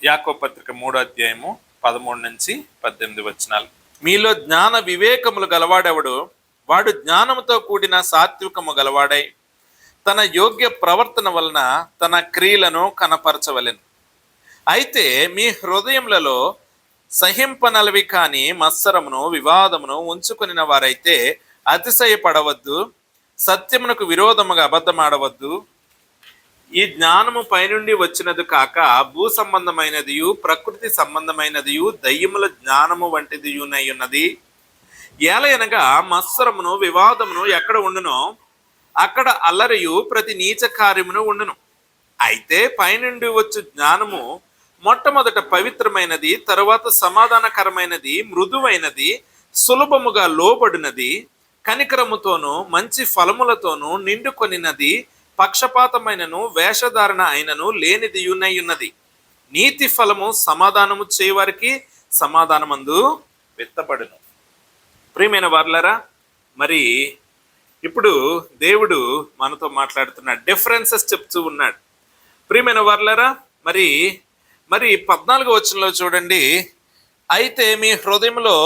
యాకోబు పత్రిక 3:13-18 మీలో జ్ఞాన వివేకములు గలవాడెవడు, వాడు జ్ఞానముతో కూడిన సాత్వికము గలవాడై తన యోగ్య ప్రవర్తన వలన తన క్రియలను కనపరచవలెను. అయితే మీ హృదయములలో సహింపనలవి కాని మత్సరమును వివాదమును ఉంచుకొనిన వారైతే అతిశయపడవద్దు, సత్యమునకు విరోధముగా అబద్ధమాడవద్దు. ఈ జ్ఞానము పైనుండి వచ్చినది కాక భూ సంబంధమైనదియు ప్రకృతి సంబంధమైనదియు దయ్యముల జ్ఞానము వంటిదియునై ఉన్నది. ఏలయనగా మత్సరమును వివాదమును ఎక్కడ ఉండునో అక్కడ అల్లరియు ప్రతి నీచ కార్యమును ఉండును. అయితే పైనుండి వచ్చు జ్ఞానము మొట్టమొదట పవిత్రమైనది, తరువాత సమాధానకరమైనది, మృదువైనది, సులభముగా లోబడినది, కనికరముతోనూ మంచి ఫలములతోనూ నిండుకొనినది, పక్షపాతమైనను వేషధారణ అయినను లేనిదియునై ఉన్నది. నీతి ఫలము సమాధానము చేయవారికి సమాధానమందు విత్తబడును. ప్రియమైన వారలారా, మరి ఇప్పుడు దేవుడు మనతో మాట్లాడుతున్న డిఫరెన్సెస్ చెప్తూ ఉన్నాడు. ప్రియమైన వారలారా, మరి 14వ వచనంలో చూడండి. అయితే మీ హృదయంలో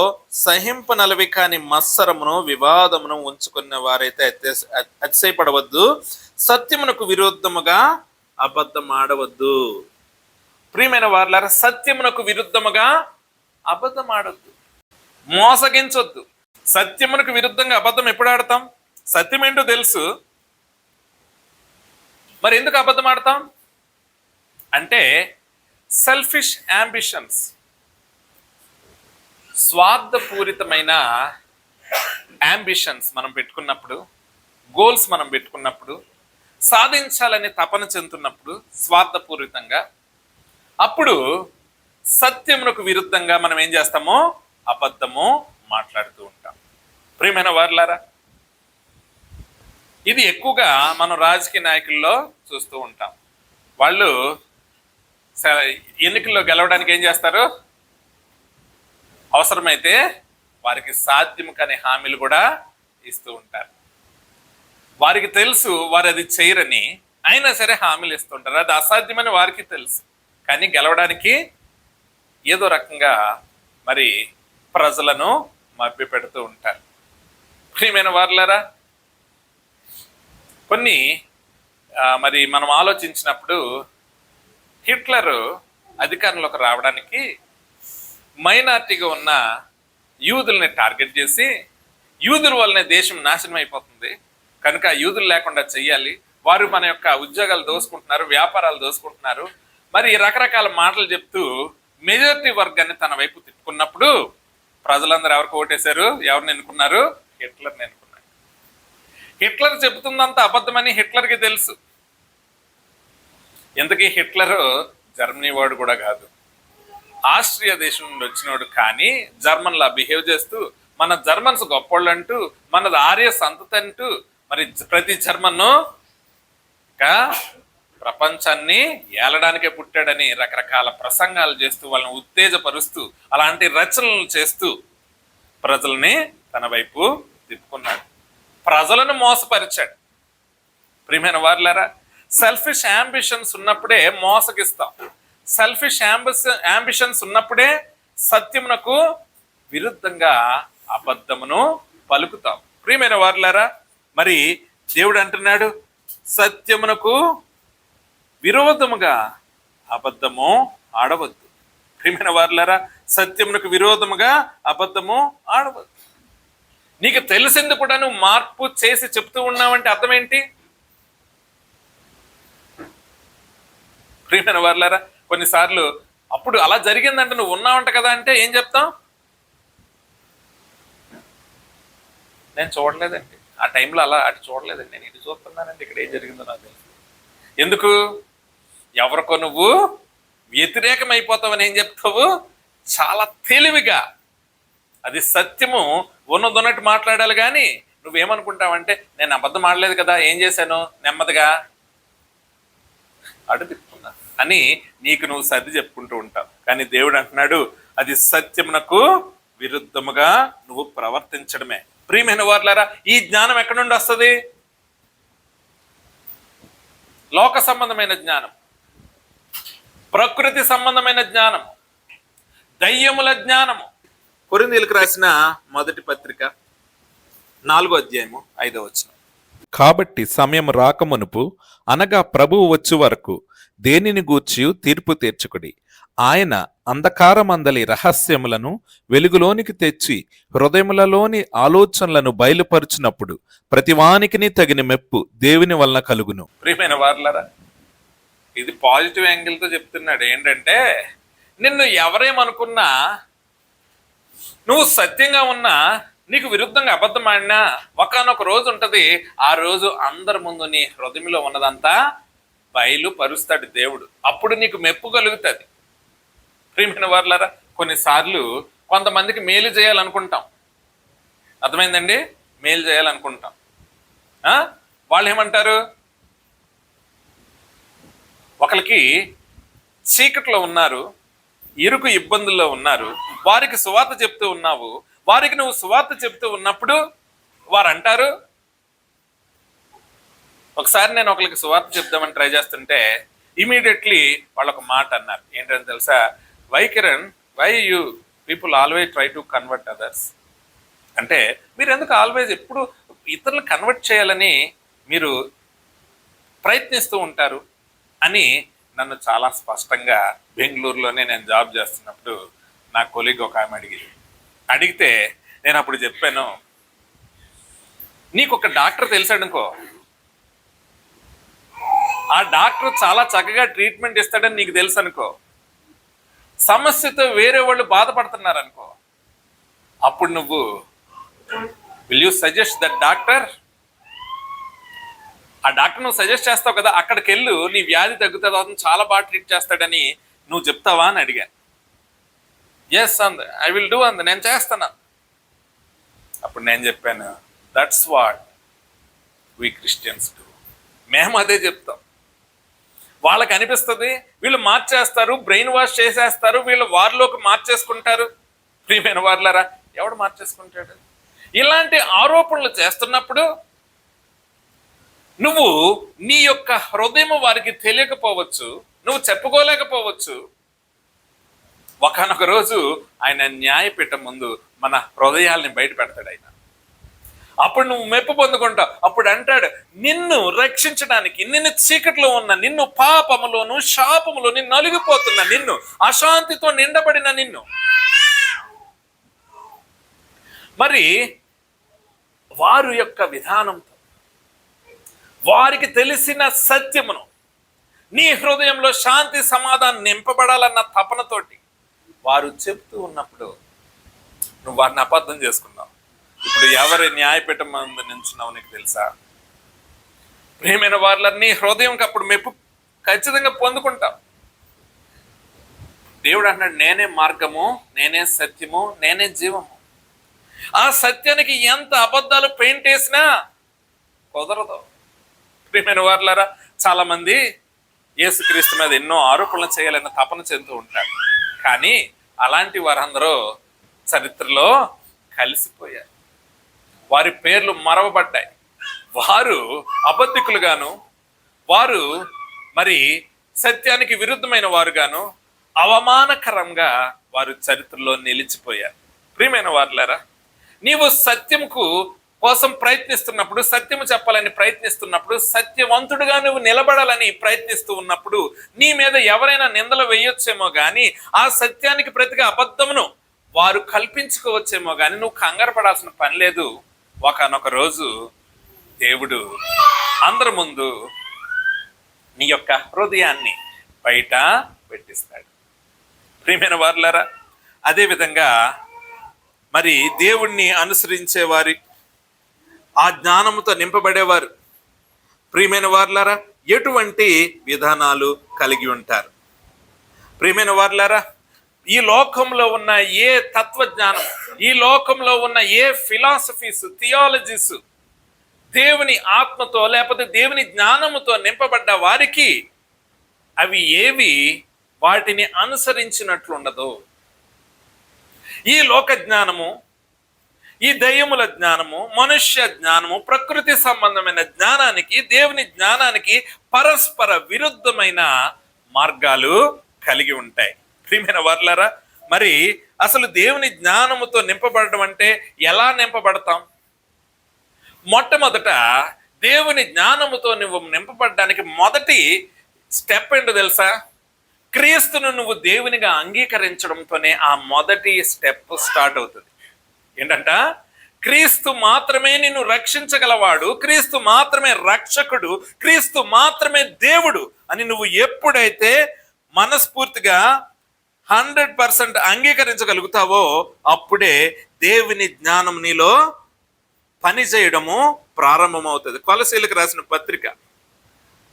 సహింపనలవి కాని మత్సరమును వివాదమును ఉంచుకున్న వారైతే అతిశయపడవద్దు, సత్యమునకు విరుద్ధముగా అబద్ధమాడవద్దు. ప్రియమైన వారలారా, సత్యమునకు విరుద్ధముగా అబద్ధమాడవద్దు, మోసగించొద్దు. సత్యమునకు విరుద్ధంగా అబద్ధం ఎప్పుడు ఆడతాం? సత్యం ఏంటో తెలుసు, మరి ఎందుకు అబద్ధం ఆడతాం అంటే సెల్ఫిష్ యాంబిషన్స్, స్వార్థపూరితమైన యాంబిషన్స్ మనం పెట్టుకున్నప్పుడు, గోల్స్ మనం పెట్టుకున్నప్పుడు, సాధించాలని తపన చెందుతున్నప్పుడు స్వార్థపూరితంగా, అప్పుడు సత్యమునకు విరుద్ధంగా మనం ఏం చేస్తామో అబద్ధము మాట్లాడుతూ ఉంటాం. ప్రియమైన వారలారా, ఇది ఎక్కువగా మనం రాజకీయ నాయకుల్లో చూస్తూ ఉంటాం. వాళ్ళు ఎన్నికల్లో గెలవడానికి ఏం చేస్తారు? అవసరమైతే వారికి సాధ్యం కాని హామీలు కూడా ఇస్తూ ఉంటారు. వారికి తెలుసు వారు అది చేయరని, అయినా సరే హామీలు ఇస్తుంటారు. అది అసాధ్యమని వారికి తెలుసు, కానీ గెలవడానికి ఏదో రకంగా మరి ప్రజలను మభ్య పెడుతూ ఉంటారు. ప్రియమైన వారలారా, కొన్ని మరి మనం ఆలోచించినప్పుడు హిట్లర్ అధికారంలోకి రావడానికి మైనార్టీగా ఉన్న యూదుల్ని టార్గెట్ చేసి, యూదుల వల్లనే దేశం నాశనం అయిపోతుంది కనుక యూదులు లేకుండా చెయ్యాలి, వారు మన యొక్క ఉద్యోగాలు దోసుకుంటున్నారు, వ్యాపారాలు దోసుకుంటున్నారు, మరి రకరకాల మాటలు చెప్తూ మెజారిటీ వర్గాన్ని తన వైపు తిప్పుకున్నప్పుడు ప్రజలందరూ ఎవరికి ఓటేశారు? ఎవరిని ఎన్నుకున్నారు? హిట్లర్ని ఎన్నుకున్నారు. హిట్లర్ చెబుతుందంతా అబద్ధమని హిట్లర్కి తెలుసు. ఎందుకీ హిట్లర్ జర్మనీ వాడు కూడా కాదు, ఆస్ట్రియా దేశం నుండి వచ్చినోడు, కానీ జర్మన్లా బిహేవ్ చేస్తూ మన జర్మన్స్ గొప్పోళ్ళు అంటూ, మనది ఆర్య సంతతి అంటూ, మరి ప్రతి జర్మన్ ప్రపంచాన్ని ఏలడానికే పుట్టాడని రకరకాల ప్రసంగాలు చేస్తూ వాళ్ళని ఉత్తేజపరుస్తూ అలాంటి రచనలు చేస్తూ ప్రజల్ని తన వైపు తిప్పుకున్నాడు, ప్రజలను మోసపరిచాడు. ప్రియమైన వారలారా, సెల్ఫిష్ యాంబిషన్స్ ఉన్నప్పుడే మోసగిస్తాం, సెల్ఫిష్ యాంబిషన్స్ ఉన్నప్పుడే సత్యమునకు విరుద్ధంగా అబద్ధమును పలుకుతాం. ప్రియమైన వారలారా, మరి దేవుడు అంటున్నాడు, సత్యమునకు విరోధముగా అబద్ధము ఆడవద్దు. ప్రియమైన వారలారా, సత్యమునకు విరోధముగా అబద్ధము ఆడవద్దు. నీకు తెలిసింది కూడా నువ్వు మార్పు చేసి చెప్తూ ఉన్నావంటే అర్థం ఏంటి? ప్రియమైన వారలారా, కొన్నిసార్లు అప్పుడు అలా జరిగిందంటే నువ్వు ఉన్నావంట కదా అంటే ఏం చెప్తాం? నేను చూడలేదండి, ఆ టైంలో అలా అటు చూడలేదండి, నేను ఇటు చూస్తున్నానండి, ఇక్కడ ఏం జరిగిందో నాకు తెలుసు. ఎందుకు? ఎవరికో నువ్వు వ్యతిరేకమైపోతావని ఏం చెప్తావు? చాలా తెలివిగా. అది సత్యము ఉన్నదొన్నట్టు మాట్లాడాలి, కానీ నువ్వేమనుకుంటావంటే నేను అబద్ధం ఆడలేదు కదా, ఏం చేశాను, నెమ్మదిగా అడు తిప్పుకున్నా అని నీకు నువ్వు సర్ది చెప్పుకుంటూ ఉంటావు. కానీ దేవుడు అంటున్నాడు, అది సత్యమునకు విరుద్ధముగా నువ్వు ప్రవర్తించడమే. ప్రియమైన వారలారా, ఈ జ్ఞానం ఎక్కడి నుండి వస్తుంది? లోక సంబంధమైన జ్ఞానం. ప్రకృతి సంబంధమైన జ్ఞానము, దయ్యముల జ్ఞానము. కొరింథీయులకు రాసిన మొదటి పత్రిక 4వ అధ్యాయము 5వ వచనం. కాబట్టి సమయం రాకమునుపు అనగా ప్రభువు వచ్చు వరకు దేనిని గూర్చి తీర్పు తీర్చుకుడి. ఆయన అంధకారమందలి రహస్యములను వెలుగులోనికి తెచ్చి హృదయములలోని ఆలోచనలను బయలుపరుచినప్పుడు ప్రతివానికిని తగిన మెప్పు దేవుని వలన కలుగును. ప్రియమైన వారలారా, ఇది పాజిటివ్ యాంగిల్తో చెప్తున్నాడు. ఏంటంటే, నిన్ను ఎవరేమనుకున్నా, నువ్వు సత్యంగా ఉన్నా, నీకు విరుద్ధంగా అబద్ధం ఆడినా ఒకానొక రోజు ఉంటది. ఆ రోజు అందరి ముందు నీ హృదయంలో ఉన్నదంతా బయలుపరుస్తాడు దేవుడు. అప్పుడు నీకు మెప్పు కలుగుతుంది. ప్రియమైన వారలారా, కొన్నిసార్లు కొంతమందికి మేలు చేయాలనుకుంటాం. అర్థమైందండి? మేలు చేయాలనుకుంటాం. వాళ్ళు ఏమంటారు? ఒకరికి చీకట్లో ఉన్నారు, ఇరుకు ఇబ్బందుల్లో ఉన్నారు, వారికి సువార్త చెప్తూ ఉన్నావు. వారికి నువ్వు సువార్త చెప్తూ ఉన్నప్పుడు వారు అంటారు, ఒకసారి నేను ఒకరికి సువార్త చెప్దామని ట్రై చేస్తుంటే ఇమీడియట్లీ వాళ్ళు ఒక మాట అన్నారు. ఏంటని తెలుసా? Why Kiran, why you people always try to convert others. అంటే మీరు ఎందుకు ఆల్వేస్ ఎప్పుడు ఇతరులు కన్వర్ట్ చేయాలని మీరు ప్రయత్నిస్తూ ఉంటారు అని నన్ను చాలా స్పష్టంగా బెంగళూరులోనే నేను జాబ్ చేస్తున్నప్పుడు నా కొలీగ్ ఒక ఆమె అడిగితే నేను అప్పుడు చెప్పాను, నీకు ఒక డాక్టర్ తెలిసాడనుకో, ఆ డాక్టర్ చాలా చక్కగా ట్రీట్మెంట్ ఇస్తాడని నీకు తెలుసు అనుకో, సమస్యతో వేరే వాళ్ళు బాధపడుతున్నారు అనుకో, అప్పుడు నువ్వు will you suggest that doctor? ఆ డాక్టర్ నువ్వు సజెస్ట్ చేస్తావు కదా, అక్కడికి వెళ్ళు, నీ వ్యాధి తగ్గుతుంది, అతను చాలా బాగా ట్రీట్ చేస్తాడని నువ్వు చెప్తావా అని అడిగాను. ఎస్ అంది, ఐ విల్ డూ అంది, నేను చేస్తాను. అప్పుడు నేను చెప్పాను, that's what we Christians do. మేము అదే చెప్తాం. వాళ్ళకి అనిపిస్తుంది వీళ్ళు మార్చేస్తారు, బ్రెయిన్ వాష్ చేసేస్తారు, వీళ్ళు వారిలోకి మార్చేసుకుంటారు. ప్రియమైన వారులారా, ఎవడు మార్చేసుకుంటాడు? ఇలాంటి ఆరోపణలు చేస్తున్నప్పుడు నువ్వు నీ యొక్క హృదయం వారికి తెలియకపోవచ్చు, నువ్వు చెప్పుకోలేకపోవచ్చు. ఒకనొక రోజు ఆయన న్యాయపీఠం ముందు మన హృదయాల్ని బయట పెడతాడు ఆయన. అప్పుడు నువ్వు మెప్పు పొందుకుంటావు. అప్పుడు అంటాడు, నిన్ను రక్షించడానికి, నిన్ను చీకట్లో ఉన్న నిన్ను, పాపములోను శాపములోని నలిగిపోతున్న నిన్ను, అశాంతితో నిండబడిన నిన్ను, మరి వారి యొక్క విధానంతో, వారికి తెలిసిన సత్యమును, నీ హృదయంలో శాంతి సమాధానం నింపబడాలన్న తపనతోటి వారు చెప్తూ ఉన్నప్పుడు నువ్వు వారిని అబద్ధం చేసుకున్నావు. ఇప్పుడు ఎవరి న్యాయపీఠం ముందు నించున్నావు నీకు తెలుసా? ప్రియమైన వారుల నీ హృదయంకి అప్పుడు మెప్పు ఖచ్చితంగా పొందుకుంటావు. దేవుడు అన్నాడు, నేనే మార్గము, నేనే సత్యము, నేనే జీవము. ఆ సత్యానికి ఎంత అబద్ధాలు పెయింట్ వేసినా కుదరదు. ప్రియమైన వారులారా, చాలా మంది యేసుక్రీస్తు మీద ఎన్నో ఆరోపణలు చేయాలన్న తపన చెందుతూ ఉంటారు. కానీ అలాంటి వారందరూ చరిత్రలో కలిసిపోయారు. వారి పేర్లు మరవబడ్డాయి. వారు అబద్ధికులుగాను, వారు మరి సత్యానికి విరుద్ధమైన వారుగాను, అవమానకరంగా వారు చరిత్రలో నిలిచిపోయారు. ప్రియమైన వారులారా, నీవు సత్యంకు కోసం ప్రయత్నిస్తున్నప్పుడు, సత్యము చెప్పాలని ప్రయత్నిస్తున్నప్పుడు, సత్యవంతుడుగా నువ్వు నిలబడాలని ప్రయత్నిస్తూ ఉన్నప్పుడు నీ మీద ఎవరైనా నిందలు వేయొచ్చేమో కానీ, ఆ సత్యానికి ప్రతిగా అబద్ధమును వారు కల్పించుకోవచ్చేమో కానీ నువ్వు కంగారు పడాల్సిన పని లేదు. ఒకనొక రోజు దేవుడు అందరి ముందు నీ యొక్క హృదయాన్ని బయట పెట్టిస్తాడు. ప్రియమైన వారులారా, అదేవిధంగా మరి దేవుణ్ణి అనుసరించే వారి, ఆ జ్ఞానముతో నింపబడేవారు ప్రియమైన వారులారా ఎటువంటి విధానాలు కలిగి ఉంటారు? ప్రియమైన వారులారా, ఈ లోకంలో ఉన్న ఏ తత్వజ్ఞానం, ఈ లోకంలో ఉన్న ఏ ఫిలాసఫీస్, థియాలజీస్ దేవుని ఆత్మతో లేకపోతే దేవుని జ్ఞానముతో నింపబడ్డ వారికి అవి ఏవి వాటిని అనుసరించినట్లుండదు. ఈ లోక జ్ఞానము, ఈ దయ్యముల జ్ఞానము, మనుష్య జ్ఞానము, ప్రకృతి సంబంధమైన జ్ఞానానికి, దేవుని జ్ఞానానికి పరస్పర విరుద్ధమైన మార్గాలు కలిగి ఉంటాయి. ప్రియమైన వర్లారా, మరి అసలు దేవుని జ్ఞానముతో నింపబడడం అంటే ఎలా నింపబడతాం? మొట్టమొదట దేవుని జ్ఞానముతో నువ్వు నింపబడడానికి మొదటి స్టెప్ ఏంటో తెలుసా? క్రీస్తును నువ్వు దేవునిగా అంగీకరించడంతోనే ఆ మొదటి స్టెప్ స్టార్ట్ అవుతుంది. ఏంటంట? క్రీస్తు మాత్రమే నిన్ను రక్షించగలవాడు, క్రీస్తు మాత్రమే రక్షకుడు, క్రీస్తు మాత్రమే దేవుడు అని నువ్వు ఎప్పుడైతే మనస్ఫూర్తిగా 100% అంగీకరించగలుగుతావో అప్పుడే దేవుని జ్ఞానం నీలో పని చేయడము ప్రారంభమవుతుంది. కొలసీలకు రాసిన పత్రిక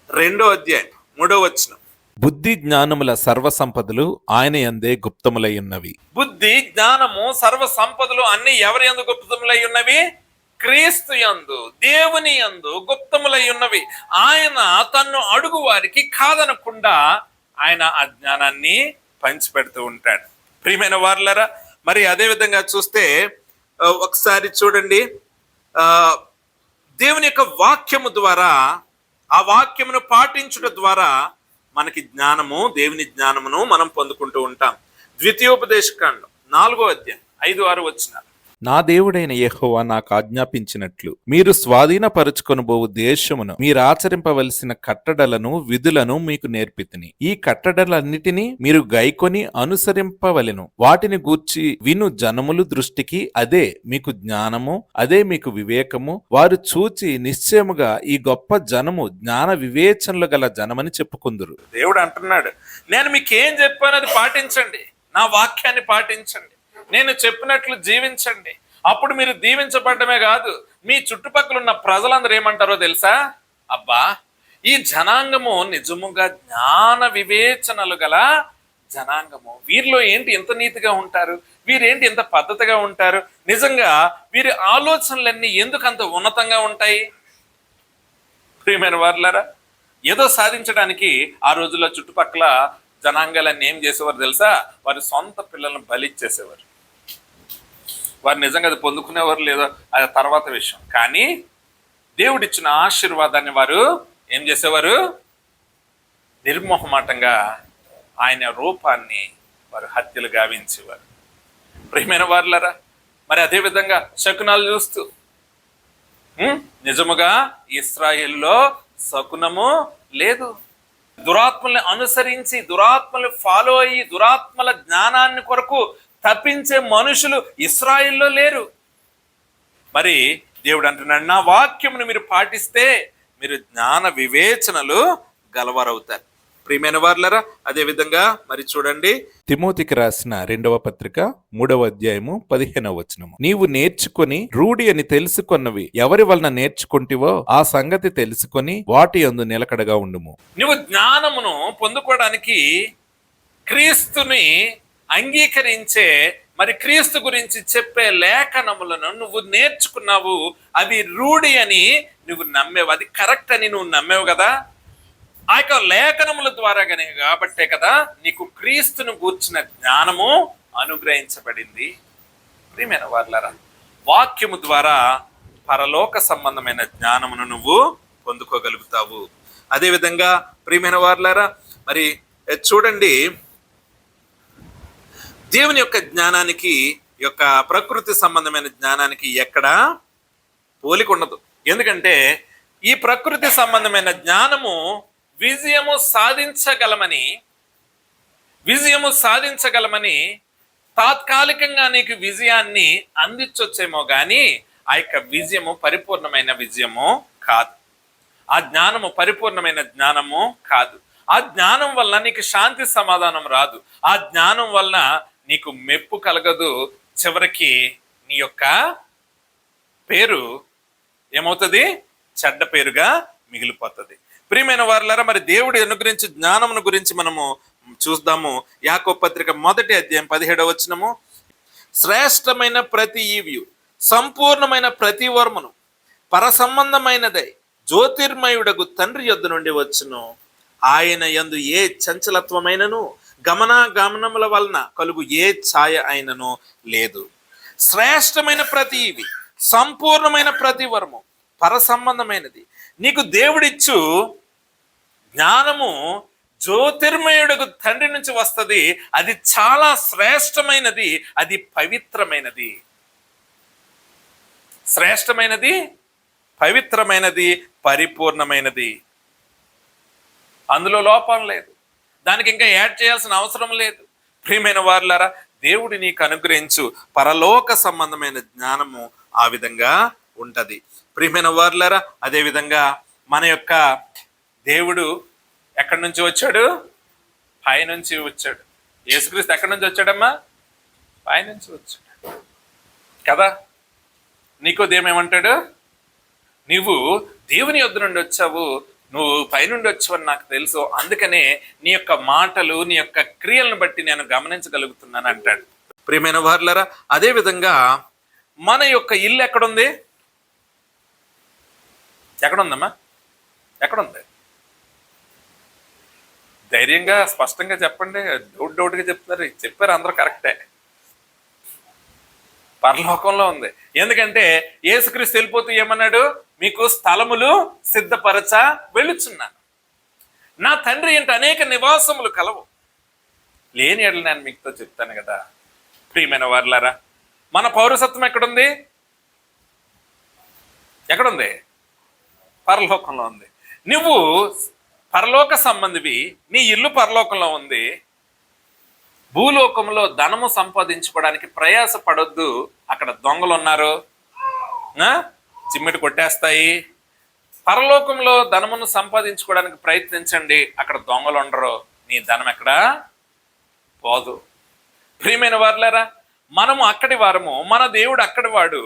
2వ అధ్యాయం 3వ వచనం. బుద్ధి జ్ఞానముల సర్వసంపదలు ఆయన యందే గుప్తములై ఉన్నవి. బుద్ధి జ్ఞానము సర్వ సంపదలు అన్ని ఎవరి యందు గుప్తములై ఉన్నవి? క్రీస్తు యందు, దేవుని యందు గుప్తములై ఉన్నవి. ఆయన తన్ను అడుగు వారికి కాదనకుండా ఆయన ఆ జ్ఞానాన్ని పంచిపెడుతూ ఉంటాడు. ప్రియమైన వారులారా, మరి అదే విధంగా చూస్తే ఒకసారి చూడండి, దేవుని యొక్క వాక్యము ద్వారా, ఆ వాక్యమును పాటించుట ద్వారా మనకి జ్ఞానము, దేవుని జ్ఞానమును మనం పొందుకుంటూ ఉంటాం. ద్వితీయోపదేశకాండం 4వ అధ్యాయం 5-6 వచనాలు. నా దేవుడైన యెహోవా నాకు ఆజ్ఞాపించినట్లు మీరు స్వాధీనపరుచుకొనబోవు దేశమును మీరు ఆచరింపవలసిన కట్టడలను విధులను మీకు నేర్పితిని. ఈ కట్టడలన్నిటినీ మీరు గైకొని అనుసరింపవలెను. వాటిని గూర్చి విను జనములు దృష్టికి అదే మీకు జ్ఞానము, అదే మీకు వివేకము. వారు చూచి నిశ్చయముగా ఈ గొప్ప జనము జ్ఞాన వివేచనలు గల జనమని చెప్పుకుందురు. దేవుడు అంటున్నాడు, నేను మీకేం చెప్పాను అది పాటించండి, నా వాక్యాన్ని పాటించండి, నేను చెప్పినట్లు జీవించండి. అప్పుడు మీరు దీవించబడ్డమే కాదు, మీ చుట్టుపక్కల ఉన్న ప్రజలందరూ ఏమంటారో తెలుసా? అబ్బా, ఈ జనాంగము నిజముగా జ్ఞాన వివేచనలు గల జనాంగము. వీరిలో ఏంటి ఎంత నీతిగా ఉంటారు, వీరేంటి ఎంత పద్ధతిగా ఉంటారు, నిజంగా వీరి ఆలోచనలన్నీ ఎందుకు అంత ఉన్నతంగా ఉంటాయి? ప్రియమైన వారులారా, ఏదో సాధించడానికి ఆ రోజుల్లో చుట్టుపక్కల జనాంగాలన్నీ ఏం చేసేవారు తెలుసా? వారి సొంత పిల్లలను బలిచ్చేసేవారు. వారు నిజంగా అది పొందుకునేవారు లేదో అది తర్వాత విషయం. కానీ దేవుడిచ్చిన ఆశీర్వాదాన్ని వారు ఏం చేసేవారు? నిర్మోహమాటంగా ఆయన రూపాన్ని వారు హత్యలు గావించేవారు. ప్రియమైన వారులారా, మరి అదే విధంగా శకునాలు చూస్తూ నిజముగా ఇశ్రాయేలులో శకునము లేదు. దురాత్మల్ని అనుసరించి, దురాత్మల్ని ఫాలో అయ్యి, దురాత్మల జ్ఞానాన్ని కొరకు తప్పించే మనుషులు ఇశ్రాయేల్లో లేరు. మరి దేవుడు అంటున్నాడు, నా వాక్యమును మీరు పాటిస్తే మీరు జ్ఞాన వివేచనలు గలవారవుతారు. ప్రియమైన వారులారా, అదే విధంగా మరి చూడండి, తిమోతికి రాసిన 2వ పత్రిక 3వ అధ్యాయము 15వ వచనము. నీవు నేర్చుకొని రూఢి అని తెలుసుకొన్నవి ఎవరి వలన నేర్చుకుంటివో ఆ సంగతి తెలుసుకొని వాటి యందు నిలకడగా ఉండుము. నువ్వు జ్ఞానమును పొందుకోవడానికి క్రీస్తుని అంగీకరించే, మరి క్రీస్తు గురించి చెప్పే లేఖనములను నువ్వు నేర్చుకున్నావు. అవి రూఢి అని నువ్వు నమ్మేవు, అది కరెక్ట్ అని నువ్వు నమ్మేవు కదా. ఆ యొక్క లేఖనముల ద్వారా కాబట్టే కదా నీకు క్రీస్తును గూర్చిన జ్ఞానము అనుగ్రహించబడింది. ప్రియమైన వారులారా, వాక్యము ద్వారా పరలోక సంబంధమైన జ్ఞానమును నువ్వు పొందుకోగలుగుతావు. అదేవిధంగా ప్రియమైన వారులారా, మరి చూడండి, దేవుని యొక్క జ్ఞానానికి, యొక్క ప్రకృతి సంబంధమైన జ్ఞానానికి ఎక్కడా పోలిక ఉండదు. ఎందుకంటే ఈ ప్రకృతి సంబంధమైన జ్ఞానము విజయము సాధించగలమని తాత్కాలికంగా నీకు విజయాన్ని అందించొచ్చేమో కానీ ఆ యొక్క విజయము పరిపూర్ణమైన విజయము కాదు. ఆ జ్ఞానము పరిపూర్ణమైన జ్ఞానము కాదు. ఆ జ్ఞానం వల్ల నీకు శాంతి సమాధానం రాదు. ఆ జ్ఞానం వల్ల నీకు మెప్పు కలగదు. చివరికి నీ యొక్క పేరు ఏమవుతుంది? చెడ్డ పేరుగా మిగిలిపోతుంది. ప్రియమైన వారులారా, మరి దేవుడు అనుగ్రహించే జ్ఞానమును గురించి మనము చూద్దాము. యాకోబు పత్రిక 1వ అధ్యాయం 17వ వచనము. శ్రేష్టమైన ప్రతి ఈవ్యు, సంపూర్ణమైన ప్రతి వర్మను పరసంబంధమైనదై జ్యోతిర్మయుడగు తండ్రి యొద్ద నుండి వచ్చును. ఆయన యందు ఏ చంచలత్వమైనను గమనముల వలన కలుగు ఏ ఛాయ అయినను లేదు. శ్రేష్టమైన ప్రతి ఇవి, సంపూర్ణమైన ప్రతి వరము, పరసంబంధమైనది. నీకు దేవుడిచ్చు జ్ఞానము జ్యోతిర్మయుడుగు తండ్రి నుంచి వస్తుంది. అది చాలా శ్రేష్టమైనది, అది పవిత్రమైనది. శ్రేష్టమైనది, పవిత్రమైనది, పరిపూర్ణమైనది. అందులో లోపం లేదు, దానికి ఇంకా యాడ్ చేయాల్సిన అవసరం లేదు. ప్రియమైన వారులారా, దేవుడి నీకు అనుగ్రహించు పరలోక సంబంధమైన జ్ఞానము ఆ విధంగా ఉంటది. ప్రియమైన వారులారా, అదే విధంగా మన యొక్క దేవుడు ఎక్కడి నుంచి వచ్చాడు? పై నుంచి వచ్చాడు. యేసుక్రీస్తు ఎక్కడి నుంచి వచ్చాడమ్మా? పై నుంచి వచ్చాడు కదా. నికోదేము ఏమంటాడు? నువ్వు దేవుని యొద్ద నుండి వచ్చావు, నువ్వు పైనుండి వచ్చావని నాకు తెలుసు, అందుకనే నీ యొక్క మాటలు, నీ యొక్క క్రియలను బట్టి నేను గమనించగలుగుతున్నాను అంటాడు. ప్రియమైన వారులారా, అదే విధంగా మన యొక్క ఇల్లు ఎక్కడుంది? ఎక్కడుందమ్మా? ఎక్కడుంది? ధైర్యంగా స్పష్టంగా చెప్పండి. డౌట్గా చెప్తున్నారు. చెప్పారు అందరూ కరెక్టే. పరలోకంలో ఉంది. ఎందుకంటే యేసుక్రీస్తు వెళ్ళిపోతూ ఏమన్నాడు? మీకు స్థలములు సిద్ధపరచ వెళ్ళుచున్నాను, నా తండ్రి ఇంట అనేక నివాసములు కలవు. లేని ఎడల నేను మీతో చెప్తాను కదా. ప్రియమైన వారులారా, మన పౌరసత్వం ఎక్కడుంది? ఎక్కడుంది? పరలోకంలో ఉంది. నువ్వు పరలోక సంబంధివి, నీ ఇల్లు పరలోకంలో ఉంది. భూలోకంలో ధనము సంపాదించుకోవడానికి ప్రయాస పడొద్దు. అక్కడ దొంగలు ఉన్నారు, చిమ్మిటి కొట్టేస్తాయి. పరలోకంలో ధనమును సంపాదించుకోవడానికి ప్రయత్నించండి, అక్కడ దొంగలు ఉండరు, నీ ధనం ఎక్కడ పోదు. ప్రియమైన వారులారా, మనము అక్కడి వారము, మన దేవుడు అక్కడి వాడు,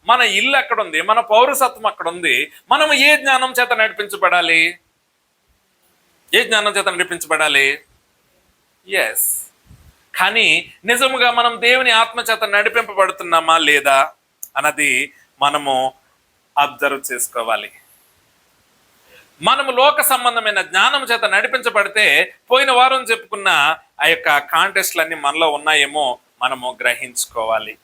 మన ఇల్లు అక్కడ ఉంది, మన పౌరసత్వం అక్కడ ఉంది. మనము ఏ జ్ఞానం చేత నడిపించబడాలి? ఏ జ్ఞానం చేత నడిపించబడాలి? ఎస్. కానీ నిజముగా మనం దేవుని ఆత్మ చేత నడిపింపబడుతున్నామా లేదా అన్నది మనము అబ్జర్వ్ చేసుకోవాలి. మనము లోక సంబంధమైన జ్ఞానం చేత నడిపించబడితే పోయిన వారం చెప్పుకున్న ఆ యొక్క కాంటెస్ట్లన్నీ మనలో ఉన్నాయేమో మనము గ్రహించుకోవాలి.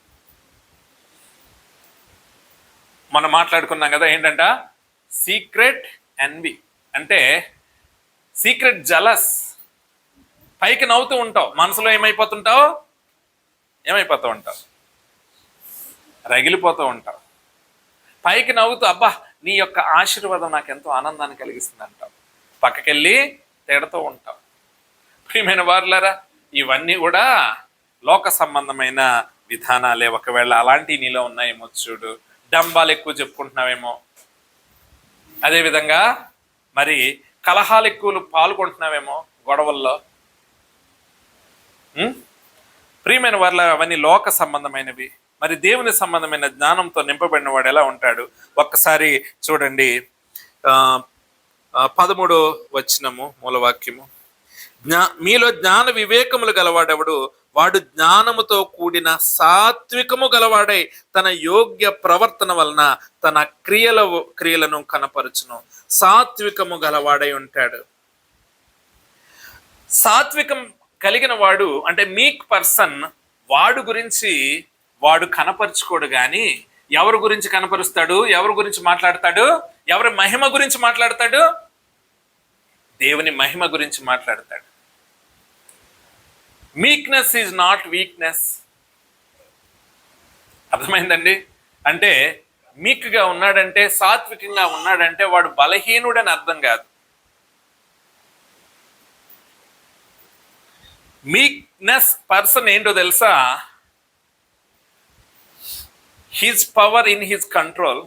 మనం మాట్లాడుకున్నాం కదా, ఏంటంట? సీక్రెట్ ఎన్వి అంటే సీక్రెట్ జలస్. పైకి నవ్వుతూ ఉంటావు, మనసులో ఏమైపోతుంటావు? ఏమైపోతూ ఉంటావు? రగిలిపోతూ ఉంటావు. పైకి నవ్వుతూ అబ్బా నీ యొక్క ఆశీర్వాదం నాకు ఎంతో ఆనందాన్ని కలిగిస్తుంది అంటావు, పక్కకెళ్ళి తిడుతూ ఉంటావు. ప్రియమైన వారులారా, ఇవన్నీ కూడా లోక సంబంధమైన విధానాలే. ఒకవేళ అలాంటి నీలో ఉన్నాయేమో చూడు. డంబాలు ఎక్కువ చెప్పుకుంటున్నావేమో, అదేవిధంగా మరి కలహాలు ఎక్కువ పాల్గొంటున్నావేమో గొడవల్లో. ప్రియమైన వారులారా, అవన్నీ లోక సంబంధమైనవి. మరి దేవుని సంబంధమైన జ్ఞానంతో నింపబడిన వాడు ఎలా ఉంటాడు? ఒక్కసారి చూడండి, 13వ వచనము మూలవాక్యము. మీలో జ్ఞాన వివేకములు గలవాడెవడు? వాడు జ్ఞానముతో కూడిన సాత్వికము గలవాడై తన యోగ్య ప్రవర్తన వలన తన క్రియలను కనపరచును. సాత్వికము గలవాడై ఉంటాడు. సాత్వికం కలిగిన వాడు అంటే మీక్ పర్సన్, వాడు గురించి వాడు కనపరుచుకోడు. కానీ ఎవరి గురించి కనపరుస్తాడు? ఎవరి గురించి మాట్లాడతాడు? ఎవరి మహిమ గురించి మాట్లాడతాడు? దేవుని మహిమ గురించి మాట్లాడతాడు. Meekness is not weakness. అర్థమైందండి? అంటే మీక్గా ఉన్నాడంటే, సాత్వికంగా ఉన్నాడంటే వాడు బలహీనుడని అర్థం కాదు. మీక్నెస్ పర్సన్ ఏంటో తెలుసా? His power in his control.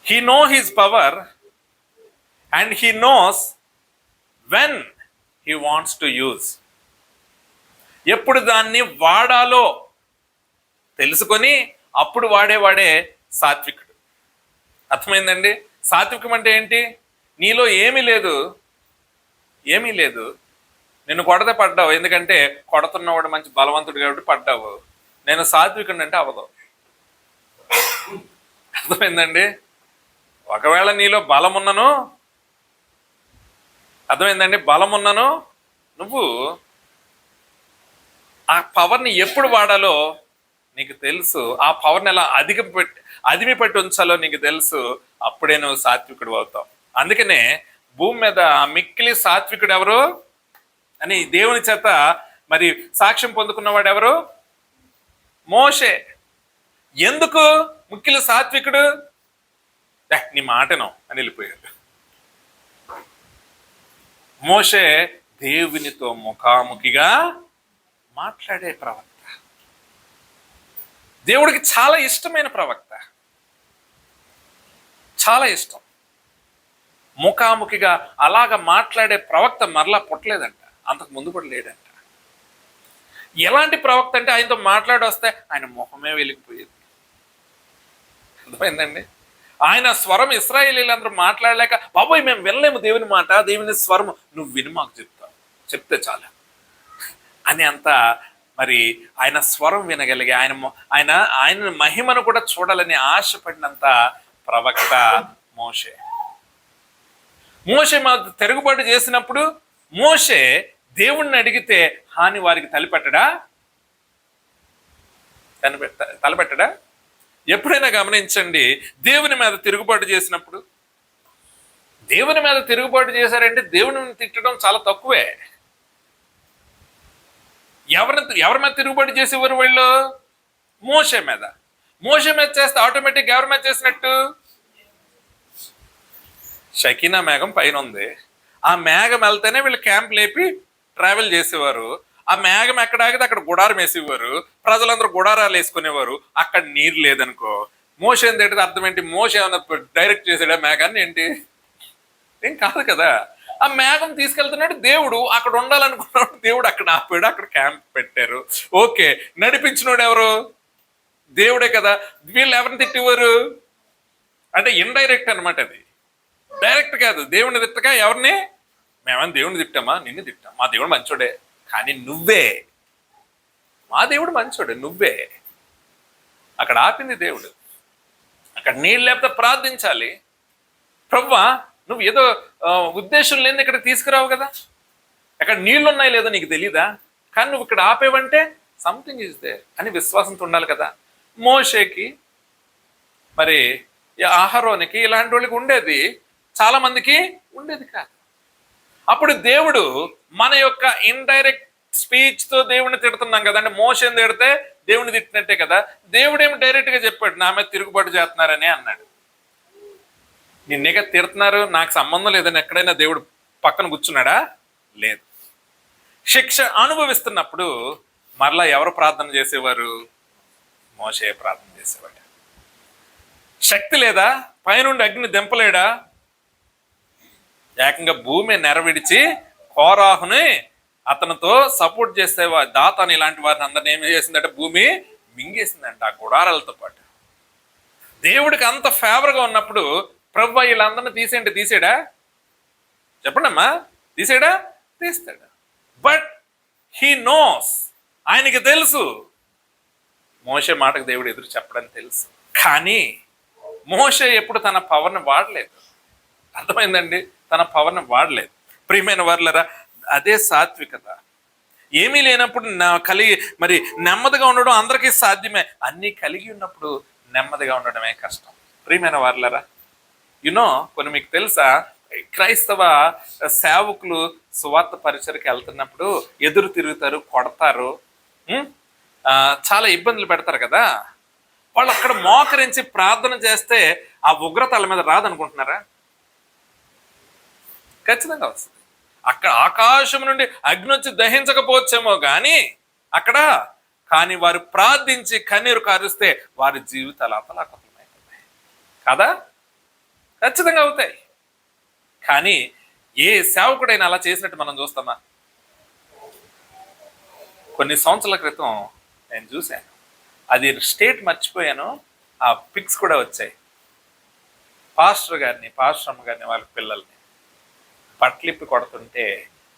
He no his power and he knows when he wants to use. ఎప్పుడు దాన్ని వాడాలో తెలుసుకొని అప్పుడు వాడే సాత్వికుడు. అర్థమైందండి? సాత్వికం అంటే ఏంటి? నీలో ఏమీ లేదు, నిన్ను కొడతే పడ్డావు, ఎందుకంటే కొడుతున్నవాడు మంచి బలవంతుడు కాబట్టి పడ్డావు. నేను సాత్వికుడు అంటే అవదు. అర్థమైందండి? ఒకవేళ నీలో బలం ఉన్నను, అర్థమైందండి, బలం ఉన్నను, నువ్వు ఆ పవర్ని ఎప్పుడు వాడాలో నీకు తెలుసు. ఆ పవర్ని ఎలా అదిమి పెట్టి ఉంచాలో నీకు తెలుసు. అప్పుడే నువ్వు సాత్వికుడు అవుతావు. అందుకనే భూమి మీద మిక్కిలి సాత్వికుడు ఎవరు అని దేవుని చేత మరి సాక్ష్యం పొందుకున్నవాడు ఎవరు? మోషే. ఎందుకు మిక్కిలి సాత్వికుడు? నీ మాటను అని వెళ్ళిపోయాడు. మోషే దేవునితో ముఖాముఖిగా మాట్లాడే ప్రవక్త, దేవుడికి చాలా ఇష్టమైన ప్రవక్త, చాలా ఇష్టం. ముఖాముఖిగా అలాగ మాట్లాడే ప్రవక్త మరలా పుట్టలేదంట, అంతకు ముందు కూడా లేడంట. ఎలాంటి ప్రవక్త అంటే ఆయనతో మాట్లాడొస్తే ఆయన ముఖమే వెలిగిపోయేది. అర్థమైందండి? ఆయన స్వరం ఇశ్రాయేలీలందరూ మాట్లాడలేక, బాబోయ్ మేము వినలేము దేవుని మాట, దేవుని స్వరం నువ్వు విని మాకు చెప్తే చాలు అని అంత మరి ఆయన స్వరం వినగలిగే, ఆయన మహిమను కూడా చూడాలని ఆశపడినంత ప్రవక్త మోషే. మోషే తిరుగుబాటు చేసినప్పుడు మోషే దేవుణ్ణి అడిగితే హాని వారికి తలపెట్టడా? ఎప్పుడైనా గమనించండి, దేవుని మీద తిరుగుబాటు చేసినప్పుడు, దేవుని మీద తిరుగుబాటు చేశారంటే దేవుని తిట్టడం చాలా తక్కువే. ఎవరి మీద తిరుగుబాటు చేసేవారు వీళ్ళు? మోషే మీద. మోషే మీద చేస్తే ఆటోమేటిక్ ఎవరి మీద చేసినట్టు? షకీనా మేఘం పైన ఉంది, ఆ మేఘం వెళ్తేనే వీళ్ళు క్యాంప్ లేపి ట్రావెల్ చేసేవారు. ఆ మేఘం ఎక్కడ ఆగితే అక్కడ గుడారం వేసేవారు, ప్రజలందరూ గుడారాలు వేసుకునేవారు. అక్కడ నీరు లేదనుకో, మోషే ఏంటంటే అర్థం ఏంటి? మోషే ఏమన్నా డైరెక్ట్ చేసాడా మేఘాన్ని? ఏంటి? ఏం కాదు కదా. ఆ మేఘం తీసుకెళ్తున్నాడు దేవుడు, అక్కడ ఉండాలనుకున్నాడు దేవుడు, అక్కడ ఆపాడు, అక్కడ క్యాంప్ పెట్టారు. ఓకే, నడిపించినోడు ఎవరు? దేవుడే కదా. వీళ్ళు ఎవరిని తిట్టేవారు అంటే ఇండైరెక్ట్ అనమాట, అది డైరెక్ట్ కాదు. దేవుడిని తిట్టగా ఎవరిని? మేమని దేవుడిని తిట్టామా? నిన్ను తిట్టాం, మా దేవుడు మంచోడే, కానీ నువ్వే, మా దేవుడు మంచోడే, నువ్వే. అక్కడ ఆపింది దేవుడు. అక్కడ నీళ్ళు లేకపోతే ప్రార్థించాలి, ప్రభువా నువ్వు ఏదో ఉద్దేశం లేని ఇక్కడ తీసుకురావు కదా, అక్కడ నీళ్ళు ఉన్నాయి లేదో నీకు తెలీదా, కానీ నువ్వు ఇక్కడ ఆపేవంటే సంథింగ్ ఈజ్ దేర్ అని విశ్వాసంతో ఉండాలి కదా. మోషేకి మరి అహరోనికి ఇలాంటి వాళ్ళకి ఉండేది, చాలా మందికి ఉండేది కాదు. అప్పుడు దేవుడు మన యొక్క ఇండైరెక్ట్ స్పీచ్ తో దేవుడిని తిడుతున్నాం కదా, అంటే మోషేని తిడితే దేవుడిని తిట్టినట్టే కదా. దేవుడు ఏమి డైరెక్ట్ గా చెప్పాడు, నా మీద తిరుగుబాటు చేస్తున్నారని అన్నాడు. నిన్నేగా తిడుతున్నారు, నాకు సంబంధం లేదని ఎక్కడైనా దేవుడు పక్కన కూర్చున్నాడా? లేదు. శిక్ష అనుభవిస్తున్నప్పుడు మరలా ఎవరు ప్రార్థన చేసేవారు? మోషే ప్రార్థన చేసేవాడు. శక్తి లేదా? పైనుండి అగ్ని దింపలేడా? ఏకంగా భూమి నెరవిడిచి కోరాహుని అతనితో సపోర్ట్ చేసేవా దాతాను ఇలాంటి వారిని అందరిని ఏం చేసిందంటే భూమి మింగేసిందంట ఆ గుడారాలతో పాటు. దేవుడికి అంత ఫేవర్గా ఉన్నప్పుడు ప్రభు వీళ్ళందరినీ తీసాడా? చెప్పండి అమ్మా, తీసాడా? తీస్తాడు. బట్ హీ నోస్, ఆయనకి తెలుసు మోషే మాటకు దేవుడు ఎదురు చెప్పడని తెలుసు. కానీ మోషే ఎప్పుడు తన పవర్ని వాడలేదు. అర్థమైందండి? తన పవర్ని వాడలేదు. ప్రియమైన వారులరా, అదే సాత్వికత. ఏమీ లేనప్పుడు మరి నెమ్మదిగా ఉండడం అందరికీ సాధ్యమే, అన్నీ కలిగి ఉన్నప్పుడు నెమ్మదిగా ఉండడమే కష్టం. ప్రియమైన వారులరా, కొన్ని మీకు తెలుసా, క్రైస్తవ సేవకులు సువార్త పరిచయకి వెళ్తున్నప్పుడు ఎదురు తిరుగుతారు, కొడతారు, చాలా ఇబ్బందులు పెడతారు కదా. వాళ్ళు అక్కడ మోకరించి ప్రార్థన చేస్తే ఆ ఉగ్రత వాళ్ళ మీద రాదనుకుంటున్నారా? ఖచ్చితంగా వస్తుంది. అక్కడ ఆకాశం నుండి అగ్ని వచ్చి దహించకపోవచ్చేమో కానీ వారు ప్రార్థించి కన్నీరు కారుస్తే వారి జీవితాలు అతలాకుతలమైపోతాయి కదా. ఖచ్చితంగా అవుతాయి. కానీ ఏ సేవకుడైనా అలా చేసినట్టు మనం చూస్తామా? కొన్ని సంవత్సరాల క్రితం నేను చూశాను, అది స్టేట్ మర్చిపోయాను, ఆ పిక్స్ కూడా వచ్చాయి. పాస్టర్ అమ్మ గారిని వాళ్ళ పిల్లల్ని బట్టలిప్పి కొడుతుంటే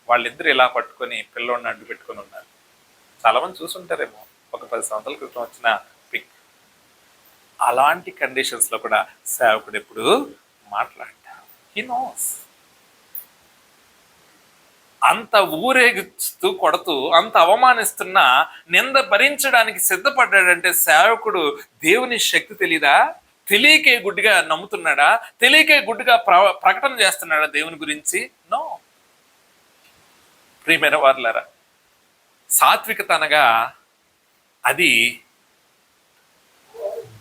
వాళ్ళిద్దరు ఇలా పట్టుకొని పిల్లోడిని అడ్డు పెట్టుకొని ఉన్నారు. చాలామంది చూసుంటారేమో, ఒక 10 సంవత్సరాల క్రితం వచ్చిన పిక్. అలాంటి కండిషన్స్లో కూడా సేవకుడు ఎప్పుడు మాట్లాడతారు. He knows. అంత ఊరేగిస్తూ కొడుతూ అంత అవమానిస్తున్నా నింద భరించడానికి సిద్ధపడ్డాడంటే సేవకుడు దేవుని శక్తి తెలీదా? తెలియకే గుడ్డిగా నమ్ముతున్నాడా? తెలియకే గుడ్డిగా ప్రకటన చేస్తున్నాడా దేవుని గురించి? నో. ప్రియమైన వారులారా, సాత్వికత అనగా అది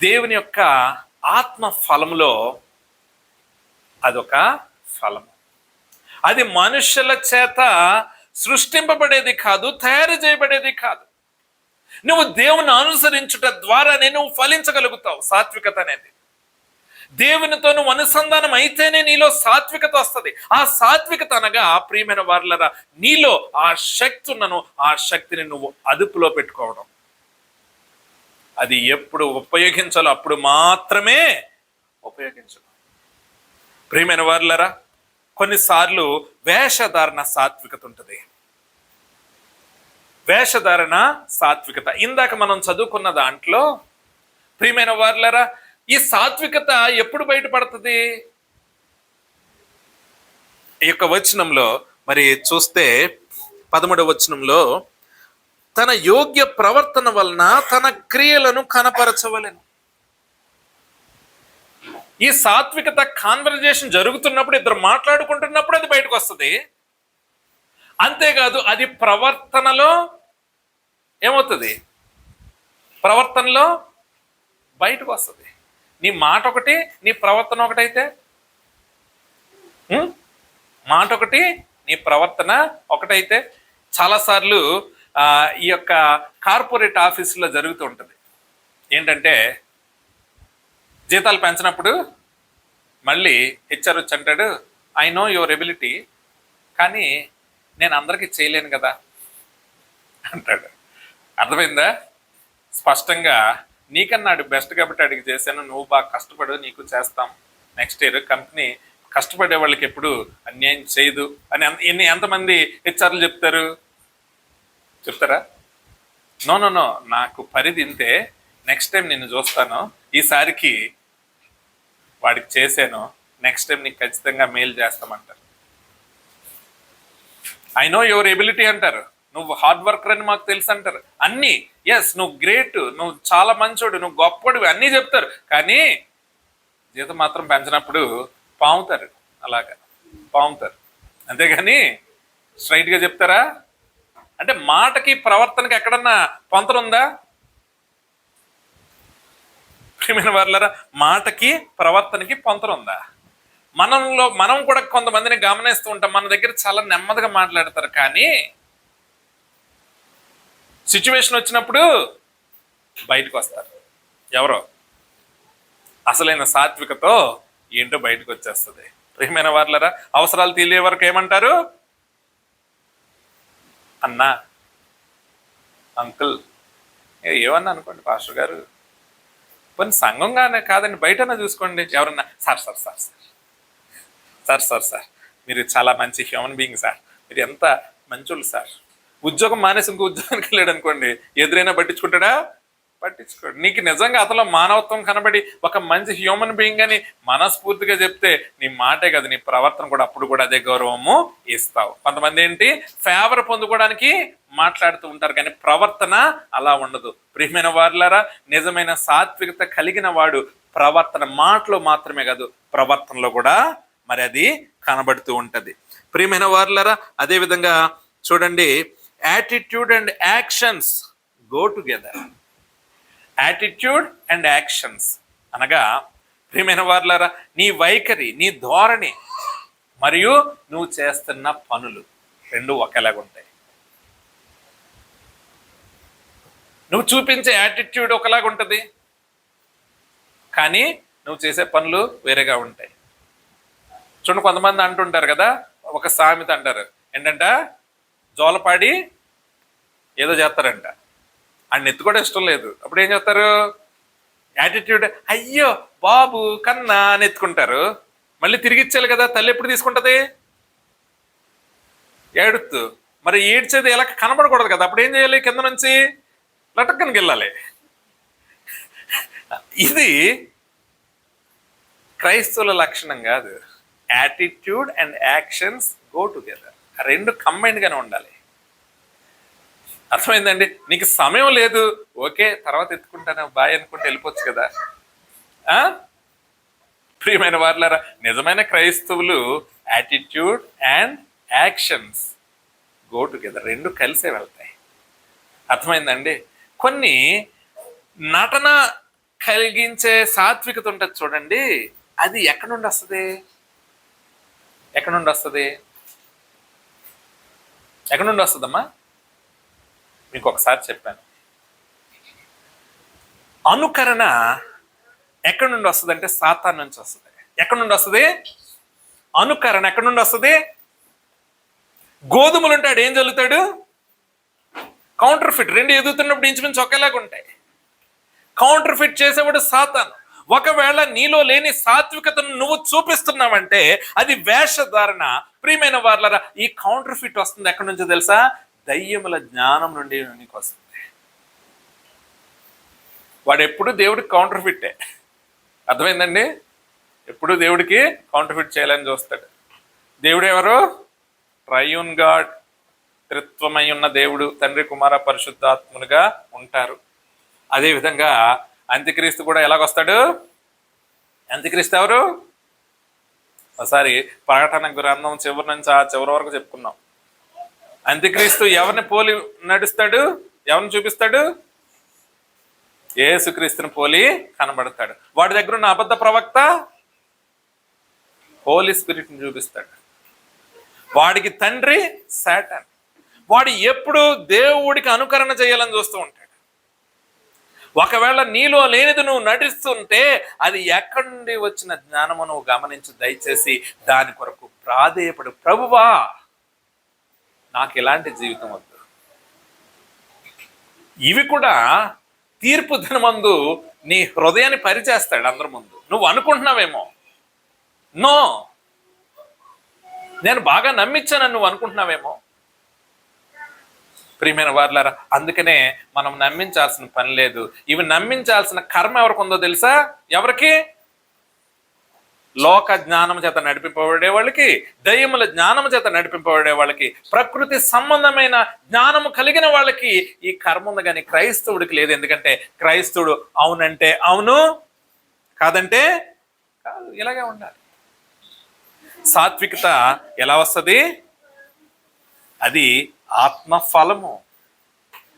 దేవుని యొక్క ఆత్మ ఫలములో అదొక ఫలము. అది మనుషుల చేత సృష్టింపబడేది కాదు, తయారు చేయబడేది కాదు. నువ్వు దేవుని అనుసరించుట ద్వారానే నువ్వు ఫలించగలుగుతావు. సాత్వికత అనేది దేవునితో నువ్వు అనుసంధానం అయితేనే నీలో సాత్వికత వస్తుంది. ఆ సాత్వికత అనగా ప్రియమైన వారులారా, నీలో ఆ శక్తి ఉన్నను, ఆ శక్తిని నువ్వు అదుపులో పెట్టుకోవడం. అది ఎప్పుడు ఉపయోగించాలో అప్పుడు మాత్రమే ఉపయోగించాలి. ప్రియమైన వారులారా, కొన్నిసార్లు వేషధారణ సాత్వికత ఉంటుంది. వేషధారణ సాత్వికత ఇందాక మనం చదువుకున్న దాంట్లో ప్రియమైన వారులారా, ఈ సాత్వికత ఎప్పుడు బయటపడుతుంది? ఈ యొక్క వచనంలో మరి చూస్తే 13వ వచనంలో, తన యోగ్య ప్రవర్తన వలన తన క్రియలను కనపరచవలెను. ఈ సాత్వికత కాన్వర్జేషన్ జరుగుతున్నప్పుడు, ఇద్దరు మాట్లాడుకుంటున్నప్పుడు అది బయటకు వస్తుంది. అంతేకాదు, అది ప్రవర్తనలో ఏమవుతుంది? ప్రవర్తనలో బయటకు వస్తుంది. నీ మాట ఒకటి, నీ ప్రవర్తన ఒకటైతే, మాట ఒకటి, నీ ప్రవర్తన ఒకటైతే. చాలాసార్లు ఈ యొక్క కార్పొరేట్ ఆఫీసులో జరుగుతూ ఉంటుంది ఏంటంటే, జీతాలు పెంచినప్పుడు మళ్ళీ హెచ్ఆర్ వచ్చి అంటాడు, ఐ నో యువర్ ఎబిలిటీ, కానీ నేను అందరికీ చేయలేను కదా అంటాడు. అర్థమైందా? స్పష్టంగా నీకన్నా అడిగి బెస్ట్ కాబట్టి అడిగి చేశాను, నువ్వు బాగా కష్టపడు, నీకు చేస్తాం. నెక్స్ట్ ఇయర్ కంపెనీ కష్టపడే వాళ్ళకి ఎప్పుడు అన్యాయం చేయదు అని ఎంతమంది హెచ్ఆర్లు చెప్తారా? నో నో నో, నాకు పరిధి ఇంతే, నెక్స్ట్ టైం నిన్ను చూస్తాను, ఈసారికి వాడికి చేశాను, నెక్స్ట్ టైం నీకు ఖచ్చితంగా మెయిల్ చేస్తామంటారు. ఐ నో యువర్ ఎబిలిటీ అంటారు, నువ్వు హార్డ్ వర్కర్ అని మాకు తెలుసు అంటారు. అన్నీ ఎస్, నువ్వు గ్రేట్, నువ్వు చాలా మంచోడు, నువ్వు గొప్పడివి అన్నీ చెప్తారు. కానీ జీతం మాత్రం పెంచినప్పుడు పాముతారు, అలాగా పాముతారు. అంతేగాని స్ట్రైట్గా చెప్తారా? అంటే మాటకి ప్రవర్తనకి ఎక్కడన్నా పొంతనుందా? ప్రియమైన వారులారా, మాటకి ప్రవర్తనకి పొంతనుందా? మనం కూడా కొంతమందిని గమనిస్తూ ఉంటాం, మన దగ్గర చాలా నెమ్మదిగా మాట్లాడతారు, కానీ సిచ్యువేషన్ వచ్చినప్పుడు బయటకు వస్తారు. ఎవరో అసలైన సాత్వికతో ఏంటో బయటకు వచ్చేస్తుంది. ప్రియమైన వారులారా, అవసరాలు తీరే వరకు ఏమంటారు? అన్నా, అంకుల్, ఏమన్నా అనుకోండి, పాస్టర్ గారు, కొన్ని సంఘంగానే కాదండి, బయటన్నా చూసుకోండి, ఎవరన్నా sir sir sir sir sir sir మీరు చాలా మంచి హ్యూమన్ బీయింగ్ సార్, మీరు ఎంత మంచోళ్ళు సార్. ఉద్యోగం మానేసి ఇంకో ఉద్యోగానికి వెళ్ళాడు అనుకోండి, ఎదురైనా పట్టించుకుంటాడా? పట్టించుకోడు. నీకు నిజంగా అతలో మానవత్వం కనబడి ఒక మంచి హ్యూమన్ బీయింగ్ అని మనస్ఫూర్తిగా చెప్తే నీ మాటే కదా, నీ ప్రవర్తన కూడా అప్పుడు కూడా అదే గౌరవము ఇస్తావు. కొంతమంది ఏంటి, ఫేవర్ పొందుకోవడానికి మాట్లాడుతూ ఉంటారు, కానీ ప్రవర్తన అలా ఉండదు. ప్రియమైన వారులారా, నిజమైన సాత్వికత కలిగిన వాడు ప్రవర్తన మాటలో మాత్రమే కాదు, ప్రవర్తనలో కూడా మరి అది కనబడుతూ ఉంటది. ప్రియమైన వారులారా, అదే విధంగా చూడండి, attitude and actions go together. Attitude and actions అనగా ప్రియమైన వారులారా, నీ వైఖరి, నీ ధోరణి మరియు నువ్వు చేస్తున్న పనులు రెండు ఒకేలాగా ఉంటాయి. నువ్వు చూపించే యాటిట్యూడ్ ఒకలాగా ఉంటుంది, కానీ నువ్వు చేసే పనులు వేరేగా ఉంటాయి. చూడండి, కొంతమంది అంటుంటారు కదా, ఒక సామెత అంటారు ఏంటంట, జోలపాడి ఏదో చేస్తారంట, ఆయన ఎత్తు కూడా ఇష్టం లేదు, అప్పుడు ఏం చేస్తారు? యాటిట్యూడ్, అయ్యో బాబు కన్నా అని ఎత్తుకుంటారు. మళ్ళీ తిరిగి ఇచ్చేయాలి కదా, తల్లి ఎప్పుడు తీసుకుంటుంది? ఏడుతూ. మరి ఏడ్చేది ఎలా కనబడకూడదు కదా, అప్పుడు ఏం చేయాలి? కింద నుంచి లటక్కనికి వెళ్ళాలి. ఇది క్రైస్తవుల లక్షణం కాదు. Attitude and actions go together, రెండు కంబైన్డ్గానే ఉండాలి. అర్థమైందండి? నీకు సమయం లేదు, ఓకే తర్వాత ఎత్తుకుంటాను బాయ్ అనుకుంటే వెళ్ళిపోవచ్చు కదా. ప్రియమైన వారులారా, నిజమైన క్రైస్తవులు attitude and actions go together, రెండు కలిసే వెళ్తాయి. అర్థమైందండి? కొన్ని నటన కలిగించే సాత్వికత ఉంటుంది చూడండి, అది ఎక్కడి నుండి వస్తుంది? ఎక్కడి నుండి వస్తుంది? ఎక్కడి నుండి వస్తుందమ్మా? మీకు ఒకసారి చెప్పాను, అనుకరణ ఎక్కడి నుండి వస్తుంది అంటే సాతాన్ నుంచి వస్తుంది. ఎక్కడి నుండి వస్తుంది? అనుకరణ ఎక్కడి నుండి వస్తుంది? గోధుమలు ఉంటాడు, ఏం చల్లుతాడు? Counter fit. రెండు ఎదుగుతున్నప్పుడు ఇంచుమించు ఒకేలాగా ఉంటాయి. కౌంటర్ ఫిట్ చేసేవాడు సాతాను. ఒకవేళ నీలో లేని సాత్వికతను నువ్వు చూపిస్తున్నావంటే అది వేషధారణ. ప్రియమైన వార్లరా, ఈ కౌంటర్ ఫిట్ వస్తుంది ఎక్కడి నుంచో తెలుసా? దయ్యముల జ్ఞానం నుండి నీకు వస్తుంది. వాడు ఎప్పుడు దేవుడికి కౌంటర్ ఫిట్టే. అర్థమైందండి? ఎప్పుడు దేవుడికి కౌంటర్ ఫిట్ చేయాలని చూస్తాడు. దేవుడు ఎవరు? ట్రైయూన్ గాడ్, త్రిత్వమై ఉన్న దేవుడు, తండ్రి కుమార పరిశుద్ధాత్ములుగా ఉంటారు. అదేవిధంగా అంత్యక్రీస్తు కూడా ఎలాగొస్తాడు? అంత్యక్రీస్తు ఎవరు? ఒకసారి ప్రకటన గ్రంథం చివరి నుంచి ఆ చివరి వరకు చెప్పుకున్నాం. అంత్యక్రీస్తు ఎవరిని పోలి నడుస్తాడు? ఎవరిని చూపిస్తాడు? యేసుక్రీస్తుని పోలి కనబడతాడు. వాడి దగ్గర ఉన్న అబద్ధ ప్రవక్త హోలీ స్పిరిట్ని చూపిస్తాడు. వాడికి తండ్రి సాటాన్. వాడు ఎప్పుడు దేవుడికి అనుకరణ చేయాలని చూస్తూ ఉంటాడు. ఒకవేళ నీలో లేనిది నువ్వు నటిస్తుంటే అది ఎక్కడి నుండి వచ్చిన జ్ఞానము నువ్వు గమనించు దయచేసి. దాని కొరకు ప్రాధేయపడు. ప్రభువా, నాకు ఇలాంటి జీవితం వద్దు. ఇవి కూడా తీర్పు దినమందు నీ హృదయాన్ని పరిచేస్తాడు అందరి ముందు. నువ్వు అనుకుంటున్నావేమో, నో, నేను బాగా నమ్మించానని నువ్వు అనుకుంటున్నావేమో. ప్రియమైన వారులారా, అందుకనే మనం నమ్మించాల్సిన పని లేదు. ఇవి నమ్మించాల్సిన కర్మ ఎవరికి ఉందో తెలుసా? ఎవరికి? లోక జ్ఞానం చేత నడిపింపబడే వాళ్ళకి, దయ్యముల జ్ఞానం చేత నడిపింపబడే వాళ్ళకి, ప్రకృతి సంబంధమైన జ్ఞానము కలిగిన వాళ్ళకి ఈ కర్మ ఉంది. కానీ క్రైస్తవుడికి లేదు. ఎందుకంటే క్రైస్తవుడు అవునంటే అవును, కాదంటే కాదు. ఇలాగే ఉండాలి. సాత్వికత ఎలా వస్తుంది? అది ఆత్మ ఫలము.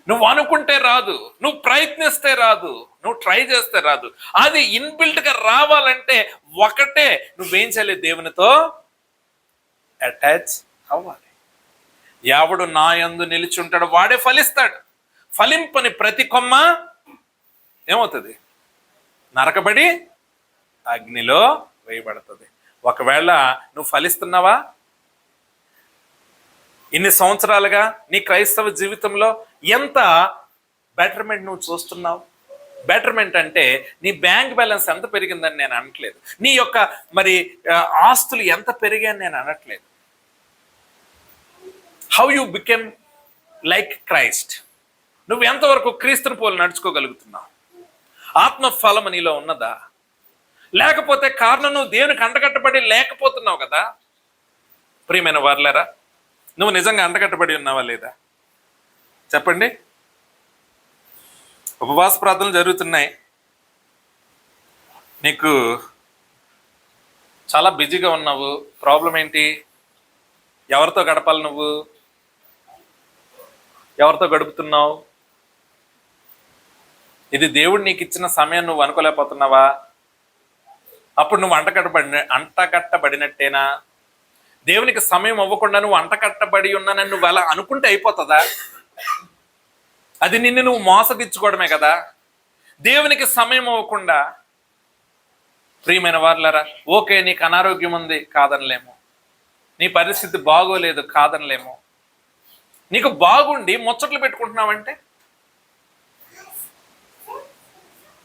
నువ్వు అనుకుంటే రాదు, నువ్వు ప్రయత్నిస్తే రాదు, నువ్వు ట్రై చేస్తే రాదు. అది ఇన్బిల్ట్ గా రావాలంటే ఒకటే, నువ్వేం చేయాలి? దేవునితో అటాచ్ అవ్వాలి. ఎవడు నా యందు నిలిచి ఉంటాడో వాడే ఫలిస్తాడు. ఫలింపని ప్రతి కొమ్మ ఏమవుతుంది? నరకబడి అగ్నిలో వేయబడుతుంది. ఒకవేళ నువ్వు ఫలిస్తున్నావా? ఇన్ని సంవత్సరాలుగా నీ క్రైస్తవ జీవితంలో ఎంత బెటర్మెంట్ నువ్వు చూస్తున్నావు? బెటర్మెంట్ అంటే నీ బ్యాంక్ బ్యాలెన్స్ ఎంత పెరిగిందని నేను అనట్లేదు. నీ యొక్క ఆస్తులు ఎంత పెరిగాయని నేను అనట్లేదు. How you became like Christ. నువ్వు ఎంతవరకు క్రీస్తుని పోలి నడుచుకోగలుగుతున్నావు? ఆత్మ ఫలం నీలో ఉన్నదా? లేకపోతే కారణం నువ్వు దేవునికి అంటకట్టబడి లేకపోతున్నావు కదా. ప్రియమైన వారులారా, నువ్వు నిజంగా అంటకట్టబడి ఉన్నావా లేదా చెప్పండి. ఉపవాస ప్రార్థనలు జరుగుతున్నాయి, నీకు చాలా బిజీగా ఉన్నావు. ప్రాబ్లం ఏంటి? ఎవరితో గడపాలి? నువ్వు ఎవరితో గడుపుతున్నావు? ఇది దేవుడు నీకు ఇచ్చిన సమయం నువ్వు అనుకోలేకపోతున్నావా? అప్పుడు నువ్వు అంటకట్టబడినట్టేనా? దేవునికి సమయం అవ్వకుండా నువ్వు అంటకట్టబడి ఉన్నానని నువ్వు అలా అనుకుంటే అయిపోతుందా? అది నిన్ను నువ్వు మోసగించుకోవడమే కదా. దేవునికి సమయం అవ్వకుండా. ప్రియమైన వారులారా, ఓకే, నీకు అనారోగ్యం ఉంది, కాదనలేము. నీ పరిస్థితి బాగోలేదు, కాదనలేము. నీకు బాగుండి ముచ్చట్లు పెట్టుకుంటున్నావంటే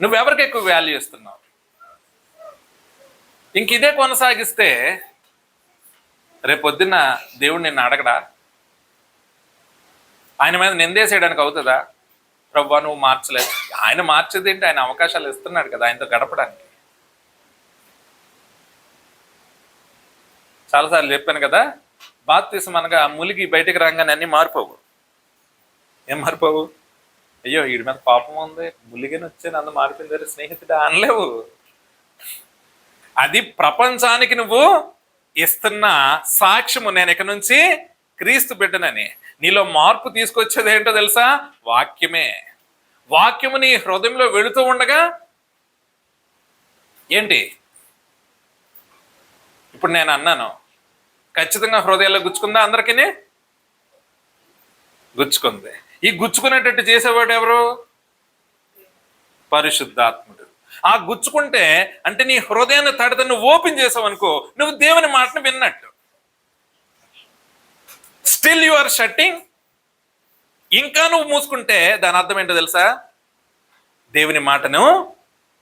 నువ్వెవరికి ఎక్కువ వాల్యూ ఇస్తున్నావు? ఇంక ఇదే కొనసాగిస్తే రేపొద్దున్న దేవుడు నిన్ను అడగడా? ఆయన మీద నిందేసేయడానికి అవుతుందా? ప్రభువా, నువ్వు మార్చలేదు. ఆయన మార్చేది ఏంటి? ఆయన అవకాశాలు ఇస్తున్నాడు కదా ఆయనతో గడపడానికి. చాలాసార్లు చెప్పాను కదా, బాప్తిసం అనగా ములిగి బయటికి రాగానే అన్నీ మారిపోవు. ఏం మారిపోవు? అయ్యో, వీడి మీద పాపం ఉంది, ములిగిని వచ్చాను, అందు మారిపోయింది, స్నేహితుడా అనలేవు. అది ప్రపంచానికి నువ్వు ఇస్తున్న సాక్ష్యము, నేను ఇక నుంచి క్రీస్తు బిడ్డనని. నీలో మార్పు తీసుకొచ్చేది ఏంటో తెలుసా? వాక్యమే. వాక్యము నీ హృదయంలో వెళుతూ ఉండగా ఏంటి, ఇప్పుడు నేను అన్నాను, ఖచ్చితంగా హృదయాల్లో గుచ్చుకుందా? అందరికీ గుచ్చుకుంది. ఈ గుచ్చుకునేటట్టు చేసేవాడు ఎవరు? పరిశుద్ధాత్ముడు. ఆ గుచ్చుకుంటే అంటే నీ హృదయాన్ని తడితే నువ్వు ఓపెన్ చేసావు అనుకో, నువ్వు దేవుని మాటను విన్నట్టు. Still you are shutting. ఇంకా నువ్వు మూసుకుంటే దాని అర్థం ఏంటో తెలుసా? దేవుని మాటను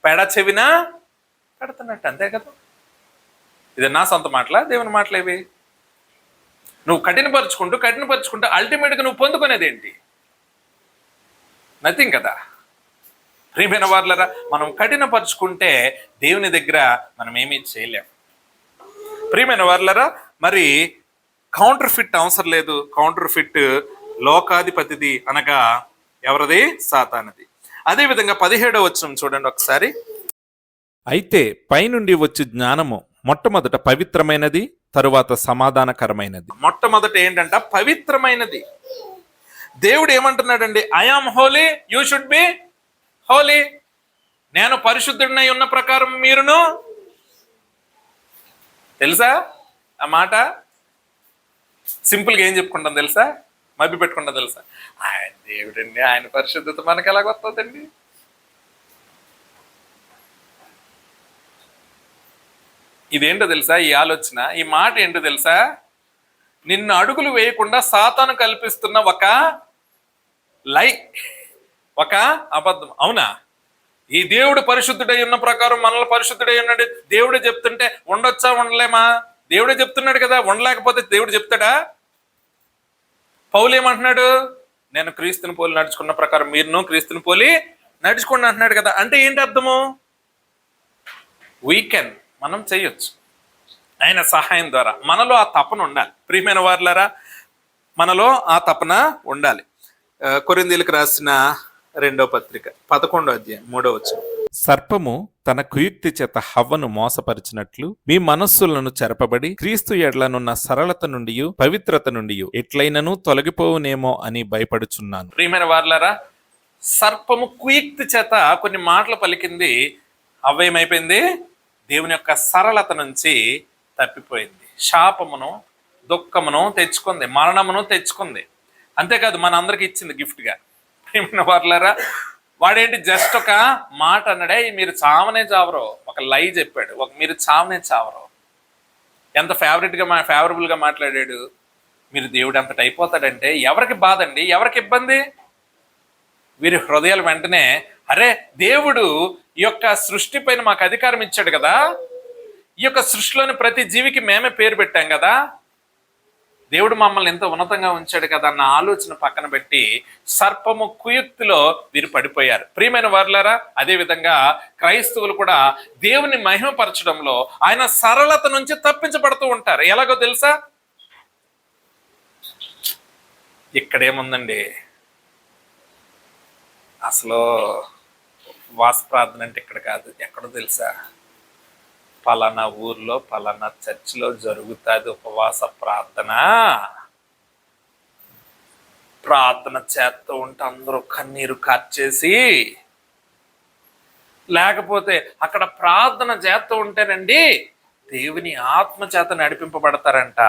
పెడ చెవిన పెడుతున్నట్టు, అంతే కదా. ఇది నా సొంత మాటలా? దేవుని మాటలేవి. నువ్వు కఠినపరుచుకుంటూ అల్టిమేట్గా నువ్వు పొందుకునేది ఏంటి? నథింగ్ కదా. ప్రియమైన వారులారా, మనం కఠినపరుచుకుంటే దేవుని దగ్గర మనం ఏమీ చేయలేం. ప్రియమైన వారులారా, మరి కౌంటర్ ఫిట్ అవసరం లేదు. కౌంటర్ ఫిట్ లోకాధిపతిది, అనగా ఎవరిది? సాతానుది. అదేవిధంగా 17వ వచనం చూడండి ఒకసారి. అయితే పైనుండి వచ్చి జ్ఞానము మొట్టమొదట పవిత్రమైనది, తరువాత సమాధానకరమైనది. మొట్టమొదట ఏంటంట? పవిత్రమైనది. దేవుడు ఏమంటున్నాడండి? I am holy, you should be holy. నేను పరిశుద్ధుడినై ఉన్న ప్రకారం మీరును. తెలుసా ఆ మాట? సింపుల్గా ఏం చెప్పుకుంటాం తెలుసా? మభ్య పెట్టుకుంటాం తెలుసా? ఆయన దేవుడండి, ఆయన పరిశుద్ధత మనకు ఎలాగ వస్తుందండి? ఇదేంటో తెలుసా? ఈ ఆలోచన, ఈ మాట ఏంటో తెలుసా? నిన్ను అడుగులు వేయకుండా సాతాను కల్పిస్తున్న ఒక లై, ఒక అబద్ధం. అవునా? ఈ దేవుడు పరిశుద్ధుడై ఉన్న ప్రకారం మనల్ని పరిశుద్ధుడై ఉన్నాడు. దేవుడే చెప్తుంటే ఉండొచ్చా? ఉండలేమా? దేవుడే చెప్తున్నాడు కదా. ఉండలేకపోతే దేవుడు చెప్తాడా? పౌలు ఏమంటున్నాడు? నేను క్రీస్తుని పోలి నడుచుకున్న ప్రకారం మీరును క్రీస్తుని పోలి నడుచుకోండి అంటున్నాడు కదా. అంటే ఏంటి అర్థము? వీకెన్ మనం చేయొచ్చు ఆయన సహాయం ద్వారా. మనలో ఆ తపన ఉండాలి. ప్రియమైన వారులారా, మనలో ఆ తపన ఉండాలి. కొరింథీయులకు రాసిన 2వ పత్రిక 11వ అధ్యాయం 3వ వచనం. సర్పము తన కుయుక్తి చేత హవ్వను మోసపరిచినట్లు మీ మనస్సులను చెరపబడి క్రీస్తు ఎడ్లనున్న సరళత నుండి పవిత్రత నుండి ఎట్లయినను తొలగిపోవునేమో అని భయపడుచున్నాను. ప్రియమైన వారులారా, సర్పము కుయుక్తి చేత కొన్ని మాటలు పలికింది. హవ్వ ఏమైపోయింది? దేవుని యొక్క సరళత నుంచి తప్పిపోయింది. శాపమును, దుఃఖమును తెచ్చుకుంది, మరణమును తెచ్చుకుంది. అంతేకాదు మన అందరికి ఇచ్చింది గిఫ్ట్గా. ప్రియమైన వారులారా, వాడేంటి జస్ట్ ఒక మాట అన్నాడే, మీరు చావనే చావరో. ఒక లై చెప్పాడు, మీరు చావనే చావరో. ఎంత ఫేవరబుల్గా మాట్లాడాడు. మీరు దేవుడు అంతటి అయిపోతాడంటే ఎవరికి బాధ అండి? ఎవరికి ఇబ్బంది? వీరి హృదయాలు వెంటనే, అరే దేవుడు ఈ యొక్క సృష్టి పైన మాకు అధికారం ఇచ్చాడు కదా, ఈ యొక్క సృష్టిలోని ప్రతి జీవికి మేమే పేరు పెట్టాం కదా, దేవుడు మమ్మల్ని ఎంతో ఉన్నతంగా ఉంచాడు కదా అన్న ఆలోచన పక్కన పెట్టి సర్పము కుయుక్తిలో వీరు పడిపోయారు. ప్రియమైన వారులారా, అదేవిధంగా క్రైస్తవులు కూడా దేవుని మహిమపరచడంలో ఆయన సరళత నుంచి తప్పించబడుతూ ఉంటారు. ఎలాగో తెలుసా? ఇక్కడేముందండి అసలు ఉపవాస ప్రార్థన అంటే ఇక్కడ కాదు. ఎక్కడో తెలుసా? పలానా ఊర్లో పలానా చర్చిలో జరుగుతుంది ఉపవాస ప్రార్థన. ప్రార్థన చేస్తూ ఉంటే అందరూ కన్నీరు కార్చేసి, లేకపోతే అక్కడ ప్రార్థన చేస్తూ ఉంటేనండి దేవుని ఆత్మ చేత నడిపింపబడతారంట.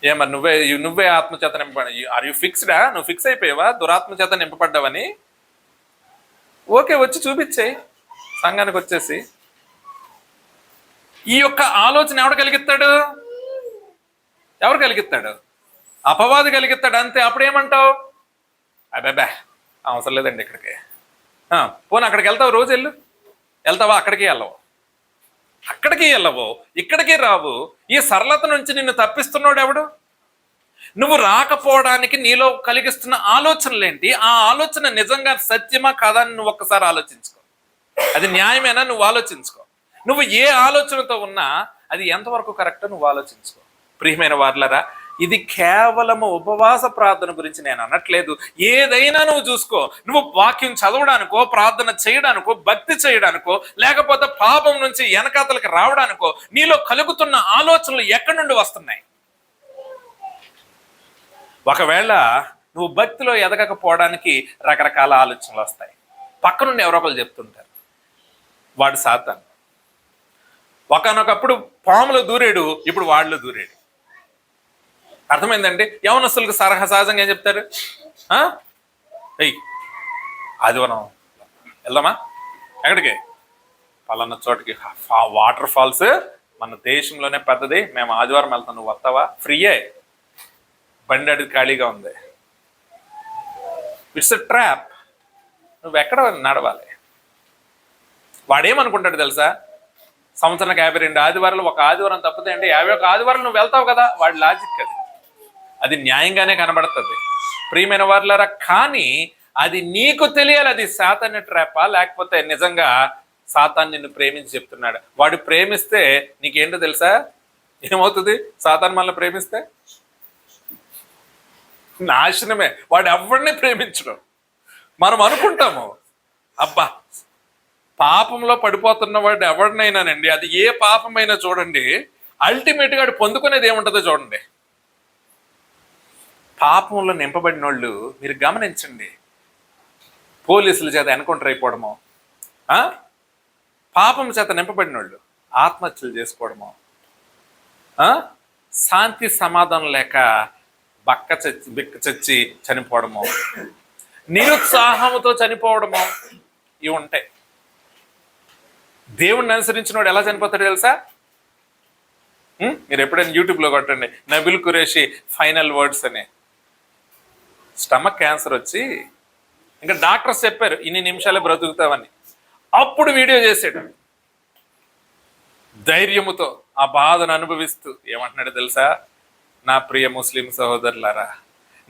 ఏమన్నా నువ్వే ఆత్మ చేత నింపబడి, ఆర్ యు ఫిక్స్డా? నువ్వు ఫిక్స్ అయిపోయావా దురాత్మ చేత నింపబడ్డావని? ఓకే, వచ్చి చూపించేయి సంఘానికి వచ్చేసి. ఈ యొక్క ఆలోచన ఎవడు కలిగిస్తాడు? ఎవరు కలిగిస్తాడు? అపవాది కలిగిస్తాడు. అంతే. అప్పుడేమంటావు? అబ్బాబా అవసరం లేదండి ఇక్కడికి. పోనీ అక్కడికి వెళ్తావు, రోజు వెళ్తావా? అక్కడికి వెళ్ళవు, ఇక్కడికి రావు. ఈ సరళత నుంచి నిన్ను తప్పిస్తున్నాడు ఎవడు? నువ్వు రాకపోవడానికి నీలో కలిగిస్తున్న ఆలోచనలేంటి? ఆ ఆలోచన నిజంగా సత్యమా కాదా అని నువ్వు ఒక్కసారి ఆలోచించుకో. అది న్యాయమేనా నువ్వు ఆలోచించుకో. నువ్వు ఏ ఆలోచనతో ఉన్నా అది ఎంతవరకు కరెక్టో నువ్వు ఆలోచించుకో. ప్రియమైన వారులారా, ఇది కేవలము ఉపవాస ప్రార్థన గురించి నేను అనట్లేదు. ఏదైనా నువ్వు చూసుకో, నువ్వు వాక్యం చదవడానికో, ప్రార్థన చేయడానికో, భక్తి చేయడానికో, లేకపోతే పాపం నుంచి వెనకాతలకి రావడానికో నీలో కలుగుతున్న ఆలోచనలు ఎక్కడి నుండి వస్తున్నాయి? ఒకవేళ నువ్వు భక్తిలో ఎదగకపోవడానికి రకరకాల ఆలోచనలు వస్తాయి. పక్క నుండి ఎవరో ఒకరు చెప్తుంటారు, వాడు సాతాను, ఒకనొకప్పుడు పాములో దూరేడు, ఇప్పుడు వాళ్ళు దూరేడు. అర్థమైందండి? యవనస్తులకు సహజంగా ఏం చెప్తారు? ఎయ్ ఆదివారం వెళ్దామా, ఎక్కడికి? పలానా చోటుకి. వాటర్ ఫాల్స్ మన దేశంలోనే పెద్దది, మేము ఆదివారం వెళ్తాం, నువ్వు వస్తావా? ఫ్రీయే, బండి అడిగి ఖాళీగా ఉంది. It's a trap. నువ్వు ఎక్కడ నడవాలి? వాడేమనుకుంటాడు తెలుసా? సంవత్సరానికి 52 ఆదివారాలు, ఒక ఆదివారం తప్పితే అంటే 51 ఆదివారాలు నువ్వు వెళ్తావు కదా. వాడి లాజిక్ అది న్యాయంగానే కనబడుతుంది ప్రియమైన వారులారా. కానీ అది నీకు తెలియాలి, అది సాతాను ట్రాపా లేకపోతే నిజంగా సాతాను నిన్ను ప్రేమించి చెప్తున్నాడు. వాడు ప్రేమిస్తే నీకేంటో తెలుసా ఏమవుతుంది? సాతాను మనల్ని ప్రేమిస్తే నాశనమే. వాడు ఎవరిని ప్రేమించడం. మనం అనుకుంటాము, అబ్బా పాపంలో పడిపోతున్న వాడు ఎవరినైనానండి, అది ఏ పాపమైనా చూడండి, అల్టిమేట్ గా పొందుకునేది ఏముంటుందో చూడండి. పాపంలో నింపబడిన వాళ్ళు మీరు గమనించండి, పోలీసుల చేత ఎన్కౌంటర్ అయిపోవడమో, పాపం చేత నింపబడిన వాళ్ళు ఆత్మహత్యలు చేసుకోవడమో, శాంతి సమాధానం లేక బిక్క చచ్చి చనిపోవడమో, నిరుత్సాహంతో చనిపోవడమో, ఇవి ఉంటాయి. దేవుణ్ణి అనుసరించిన వాడు ఎలా చనిపోతాడు తెలుసా? మీరు ఎప్పుడైనా యూట్యూబ్లో కొట్టండి, నబిల్ ఖురేషి ఫైనల్ వర్డ్స్ అని. స్టమక్ క్యాన్సర్ వచ్చి ఇంకా డాక్టర్స్ చెప్పారు ఇన్ని నిమిషాలే బ్రతుకుతావని. అప్పుడు వీడియో చేసాడు ధైర్యముతో, ఆ బాధను అనుభవిస్తూ. ఏమంటున్నాడు తెలుసా? నా ప్రియ ముస్లిం సహోదరులారా,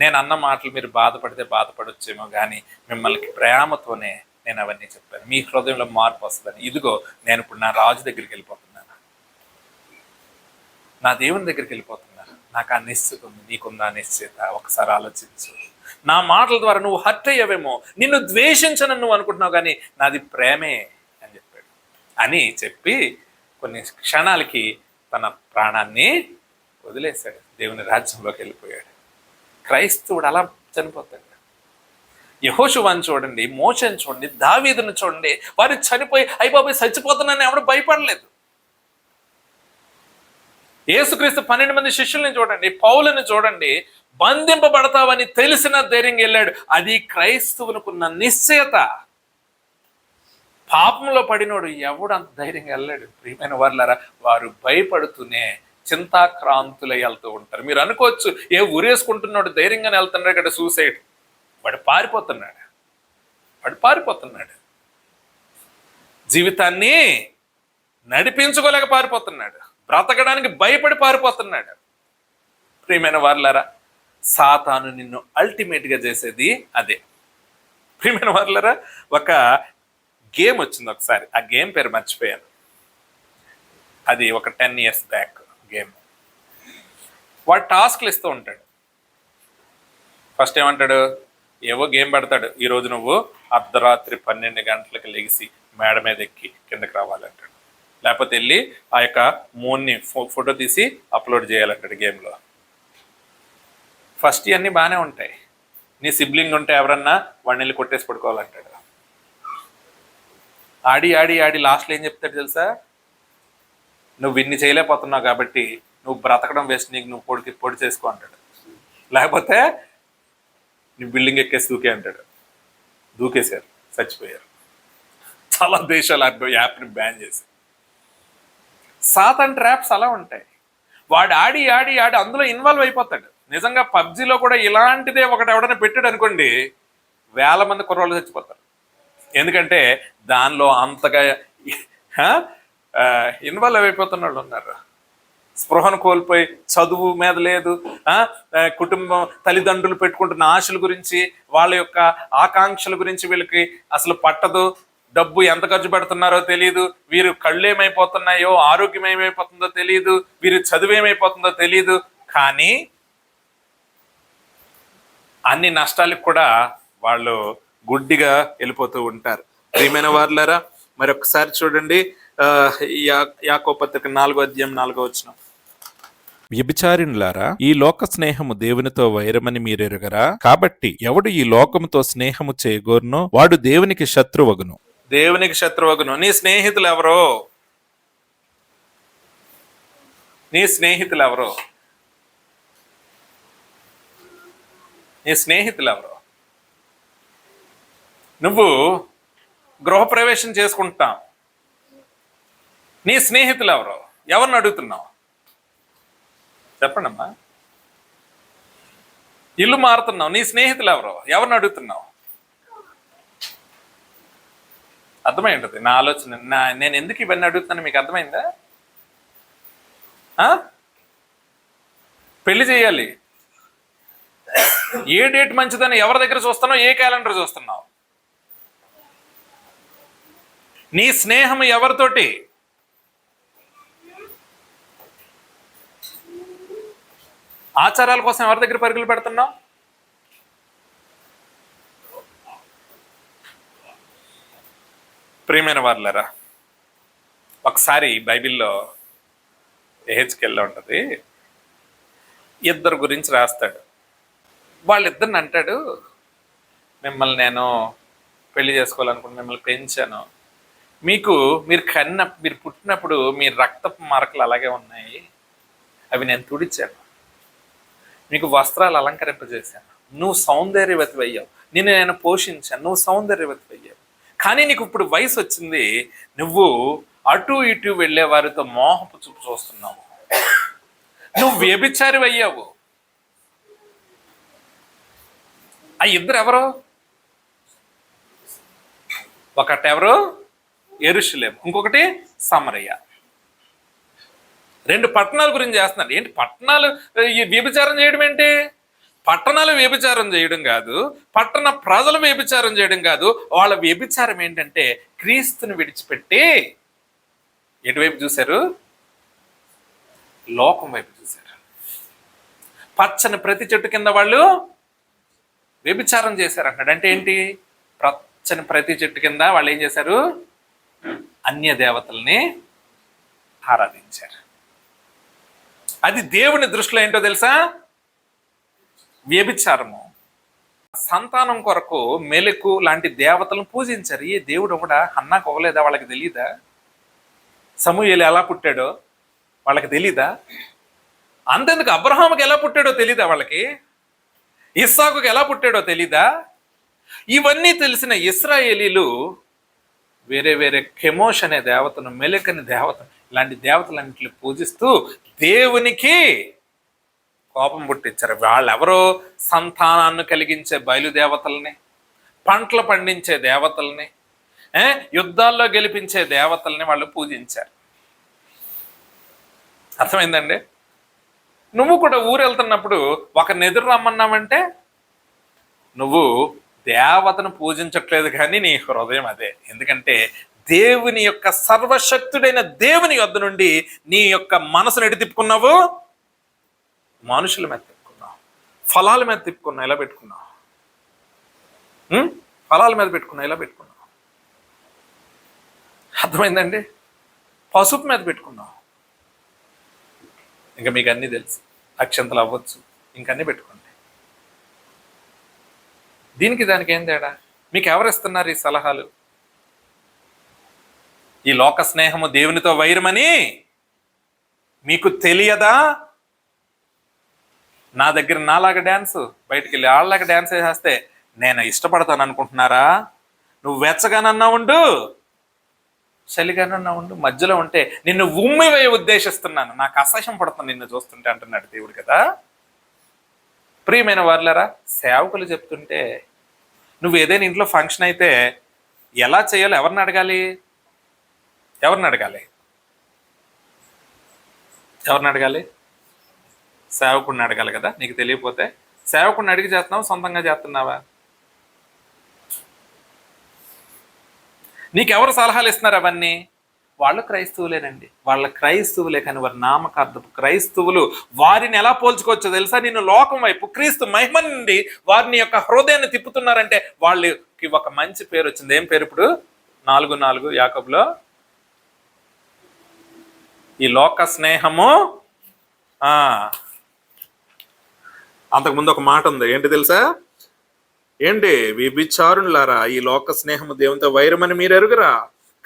నేను అన్న మాటలు మీరు బాధపడితే బాధపడొచ్చేమో, కానీ మిమ్మల్ని ప్రేమతోనే నేను అవన్నీ చెప్పాను. మీ హృదయంలో మార్పు వస్తుందని. ఇదిగో నేను ఇప్పుడు నా రాజు దగ్గరికి వెళ్ళిపోతున్నాను, నా దేవుని దగ్గరికి వెళ్ళిపోతున్నాను. నాకు ఆ నిశ్చిత ఉంది, నీకుందా నిశ్చిత? ఒకసారి ఆలోచించు. నా మాటల ద్వారా నువ్వు హర్ట్ అయ్యావేమో, నిన్ను ద్వేషించనని నువ్వు అనుకుంటున్నావు, కానీ నాది ప్రేమే అని చెప్పాడు. అని చెప్పి కొన్ని క్షణాలకి తన ప్రాణాన్ని వదిలేశాడు, దేవుని రాజ్యంలోకి వెళ్ళిపోయాడు. క్రైస్తవుడు అలా చనిపోతాడు. యెహోషువని చూడండి, మోషేని చూడండి, దావీదును చూడండి, వారు చనిపోయి అయిపోయి చచ్చిపోతున్నానని ఎవడు భయపడలేదు. యేసుక్రీస్తు 12 మంది శిష్యుల్ని చూడండి, పౌలుని చూడండి, బంధింపబడతావని తెలిసిన ధైర్యంగా వెళ్ళాడు. అది క్రైస్తవునుకున్న నిశ్చయత. పాపంలో పడినోడు ఎవడు అంత ధైర్యంగా వెళ్ళాడు. ప్రియమైన వారులారా, వారు భయపడుతూనే చింతాక్రాంతులై వెళ్తూ ఉంటారు. మీరు అనుకోవచ్చు, ఏ ఊరేసుకుంటున్నాడు ధైర్యంగానే వెళ్తున్నాడు ఇక్కడ, సూసైడ్. వాడు పారిపోతున్నాడు. జీవితాన్ని నడిపించుకోలేక పారిపోతున్నాడు, బ్రతకడానికి భయపడి పారిపోతున్నాడు. ప్రియమైన వారులారా, సాతాను నిన్ను అల్టిమేట్గా చేసేది అదే. ప్రియమైన వారులారా, ఒక గేమ్ వచ్చింది ఒకసారి, ఆ గేమ్ పేరు మర్చిపోయాను. అది ఒక 10 years బ్యాక్ గేమ్. వాడు టాస్క్లు ఇస్తూ ఉంటాడు. ఫస్ట్ ఏమంటాడు, ఏవో గేమ్ పెడతాడు, ఈరోజు నువ్వు అర్ధరాత్రి 12 గంటలకు లెగిసి మేడ మీద ఎక్కి కిందకి రావాలంటాడు. లేకపోతే వెళ్ళి ఆ యొక్క మూన్ని ఫోటో తీసి అప్లోడ్ చేయాలంటాడు గేమ్లో. ఫస్ట్ ఇవన్నీ బాగానే ఉంటాయి. నీ సిబ్లింగ్ ఉంటే ఎవరన్నా వాడిని వెళ్ళి కొట్టేసి పడుకోవాలంటాడు. ఆడి ఆడి ఆడి లాస్ట్లో ఏం చెప్తాడు తెలుసా? నువ్వు ఇన్ని చేయలేకపోతున్నావు కాబట్టి నువ్వు బ్రతకడం వేస్ట్, నీకు నువ్వు పొడి చేసుకో అంటాడు. లేకపోతే నీ బిల్డింగ్ ఎక్కేసి దూకే అంటాడు. దూకేశారు, చచ్చిపోయారు. చాలా దేశాలు యాప్ని బ్యాన్ చేసి. సాతాన్ ట్రాప్స్ అలా ఉంటాయి. వాడు ఆడి ఆడి ఆడి అందులో ఇన్వాల్వ్ అయిపోతాడు. నిజంగా పబ్జీలో కూడా ఇలాంటిదే ఒకటి ఎవడైనా పెట్టాడు అనుకోండి, 1000 మంది కుర్రోళ్ళు చచ్చిపోతారు. ఎందుకంటే దానిలో అంతగా ఇన్వాల్వ్ అయిపోతున్న వాళ్ళు ఉన్నారు. స్పృహను కోల్పోయి, చదువు మీద లేదు, కుటుంబం తల్లిదండ్రులు పెట్టుకుంటున్న ఆశల గురించి, వాళ్ళ యొక్క ఆకాంక్షల గురించి వీళ్ళకి అసలు పట్టదు. డబ్బు ఎంత ఖర్చు పెడుతున్నారో తెలియదు, వీరు కళ్ళు ఏమైపోతున్నాయో, ఆరోగ్యం ఏమైపోతుందో తెలియదు, వీరి చదువు ఏమైపోతుందో తెలియదు. కానీ అన్ని నష్టాలకు కూడా వాళ్ళు గుడ్డిగా వెళ్ళిపోతూ ఉంటారు. ప్రియమైన వారులారా, మరొకసారి చూడండి, యాకోబు పత్రిక 4:4 వ్యభిచారిణులారా, ఈ లోక స్నేహము దేవునితో వైరమని మీరెరుగరా? కాబట్టి ఎవడు ఈ లోకముతో స్నేహము చేయగోరునో వాడు దేవునికి శత్రువగును. దేవునికి శత్రువగును. నీ స్నేహితులు ఎవరో? నీ స్నేహితులు ఎవరో? నీ స్నేహితులు ఎవరో? నువ్వు గృహప్రవేశం చేసుకుంటావు, నీ స్నేహితులు ఎవరో? ఎవరిని అడుగుతున్నావు? చెప్పండి అమ్మా. ఇల్లు మారుతున్నావు, నీ స్నేహితులు ఎవరో? ఎవరిని అడుగుతున్నావు? అర్థమై ఉంటుంది నా ఆలోచన. నేను ఎందుకు ఇవన్నీ అడుగుతున్నాను మీకు అర్థమైందా? పెళ్లి చేయాలి, ఏ డేట్ మంచిదని ఎవరి దగ్గర చూస్తున్నావు? ఏ క్యాలెండర్ చూస్తున్నావు? నీ స్నేహం ఎవరితోటి? ఆచారాల కోసం ఎవరి దగ్గర పరుగులు పెడుతున్నావు? ప్రియమైన వారులారా, ఒకసారి బైబిల్లో ఎహెచ్కేల్లో ఉంటుంది, ఇద్దరు గురించి రాస్తాడు. వాళ్ళిద్దరిని అంటాడు, మిమ్మల్ని నేను పెళ్లి చేసుకోవాలనుకుని మిమ్మల్ని పెంచాను, మీరు పుట్టినప్పుడు మీ రక్తపు మరకలు అలాగే ఉన్నాయి, అవి నేను తుడిచాను, మీకు వస్త్రాలు అలంకరింపజేశాను, నువ్వు సౌందర్యవతి అయ్యావు, నిన్ను నేను పోషించాను, నువ్వు సౌందర్యవతి అయ్యావు. కానీ నీకు ఇప్పుడు వయసు వచ్చింది, నువ్వు అటు ఇటు వెళ్ళే వారితో మోహపు చూపు చూస్తున్నావు, నువ్వు వ్యభిచారి అయ్యావు. ఆ ఇద్దరు ఎవరు? ఒకటెవరు? యెరూషలేము, ఇంకొకటి సమరయ. రెండు పట్టణాల గురించి చేస్తున్నారు. ఏంటి పట్టణాలు వ్యభిచారం చేయడం ఏంటి? పట్టణాలు వ్యభిచారం చేయడం కాదు, పట్టణ ప్రజలు వ్యభిచారం చేయడం కాదు. వాళ్ళ వ్యభిచారం ఏంటంటే క్రీస్తుని విడిచిపెట్టి ఎటువైపు చూశారు? లోకం వైపు చూశారు. పచ్చని ప్రతి చెట్టు కింద వాళ్ళు వ్యభిచారం చేశారు అంటాడు. అంటే ఏంటి? పచ్చని ప్రతి చెట్టు కింద వాళ్ళు ఏం చేశారు? అన్య దేవతల్ని ఆరాధించారు. అది దేవుని దృష్టిలో ఏంటో తెలుసా? వ్యభిచారము. సంతానం కొరకు మెలకు లాంటి దేవతలను పూజించారు. ఏ దేవుడు ఒకడా? హన్నాకు అవ్వలేదా? వాళ్ళకి తెలీదా? సమూయేలు ఎలా పుట్టాడో వాళ్ళకి తెలీదా? అంతెందుకు అబ్రహాముకి ఎలా పుట్టాడో తెలీదా వాళ్ళకి? ఇస్సాకుకి ఎలా పుట్టాడో తెలీదా? ఇవన్నీ తెలిసిన ఇశ్రాయేలీలు వేరే వేరే కెమోష్ అనే దేవతను, మెలక్ అనే దేవత, ఇలాంటి దేవతలన్నింటిని పూజిస్తూ దేవునికి కోపం పుట్టించారు. వాళ్ళెవరో సంతానాన్ని కలిగించే బయలుదేవతల్ని, పంటలు పండించే దేవతల్ని, యుద్ధాల్లో గెలిపించే దేవతల్ని వాళ్ళు పూజించారు. అర్థమైందండి? నువ్వు కూడా ఊరు వెళ్తున్నప్పుడు ఒకరిని ఎదురు రమ్మన్నావంటే నువ్వు దేవతను పూజించట్లేదు, కానీ నీ హృదయం అదే. ఎందుకంటే దేవుని యొక్క సర్వశక్తుడైన దేవుని యొద్ద నుండి నీ యొక్క మనసును ఎటు తిప్పుకున్నావు? మనుషుల మీద తిప్పుకున్నావు, ఫలాల మీద తిప్పుకున్నావు, ఎలా పెట్టుకున్నావు? ఫలాల మీద పెట్టుకున్నావు, ఎలా పెట్టుకున్నావు? అర్థమైందండి? పసుపు మీద పెట్టుకున్నావు. ఇంకా మీకు అన్నీ తెలుసు, అక్షంతలు అవ్వచ్చు, ఇంకన్నీ పెట్టుకోండి. దీనికి దానికి ఏం తేడా? మీకు ఎవరు ఇస్తున్నారు ఈ సలహాలు? ఈ లోక స్నేహము దేవునితో వైరమని మీకు తెలియదా? నా దగ్గర నాలాగా డ్యాన్స్, బయటికి వెళ్ళి వాళ్ళలాగా డ్యాన్స్ వేసేస్తే నేను ఇష్టపడతాను అనుకుంటున్నారా? నువ్వు వెచ్చగానన్నా ఉండు, చలిగానన్నా ఉండు, మధ్యలో ఉంటే నిన్ను ఉమ్మివేయ ఉద్దేశిస్తున్నాను, నాకు అసహ్యం పడుతుంది నిన్ను చూస్తుంటే అంటున్నాడు దేవుడు కదా. ప్రియమైన వారులారా, సేవకులు చెప్తుంటే నువ్వు ఏదైనా ఇంట్లో ఫంక్షన్ అయితే ఎలా చేయాలో ఎవరిని అడగాలి? ఎవరిని అడగాలి? ఎవరిని అడగాలి? సేవకుడిని అడగాలి కదా. నీకు తెలియకపోతే సేవకుడిని అడిగి చేస్తున్నావా, సొంతంగా చేస్తున్నావా? నీకెవరు సలహాలు ఇస్తున్నారు? అవన్నీ వాళ్ళు క్రైస్తవులేనండి, వాళ్ళ క్రైస్తవులే, కానీ వారి నామకార్థపు క్రైస్తవులు. వారిని ఎలా పోల్చుకోవచ్చో తెలుసా? నేను లోకం వైపు క్రీస్తు మహిమ నుండి వారిని యొక్క హృదయాన్ని తిప్పుతున్నారంటే వాళ్ళకి ఒక మంచి పేరు వచ్చింది. ఏం పేరు? ఇప్పుడు 4:4 యాకోబులో, ఈ లోక స్నేహము. అంతకుముందు ఒక మాట ఉంది, ఏంటి తెలుసా? ఏంటి? వ్యభిచారులారా, ఈ లోక స్నేహము దేవునితో వైరమని మీరు ఎరుగరా?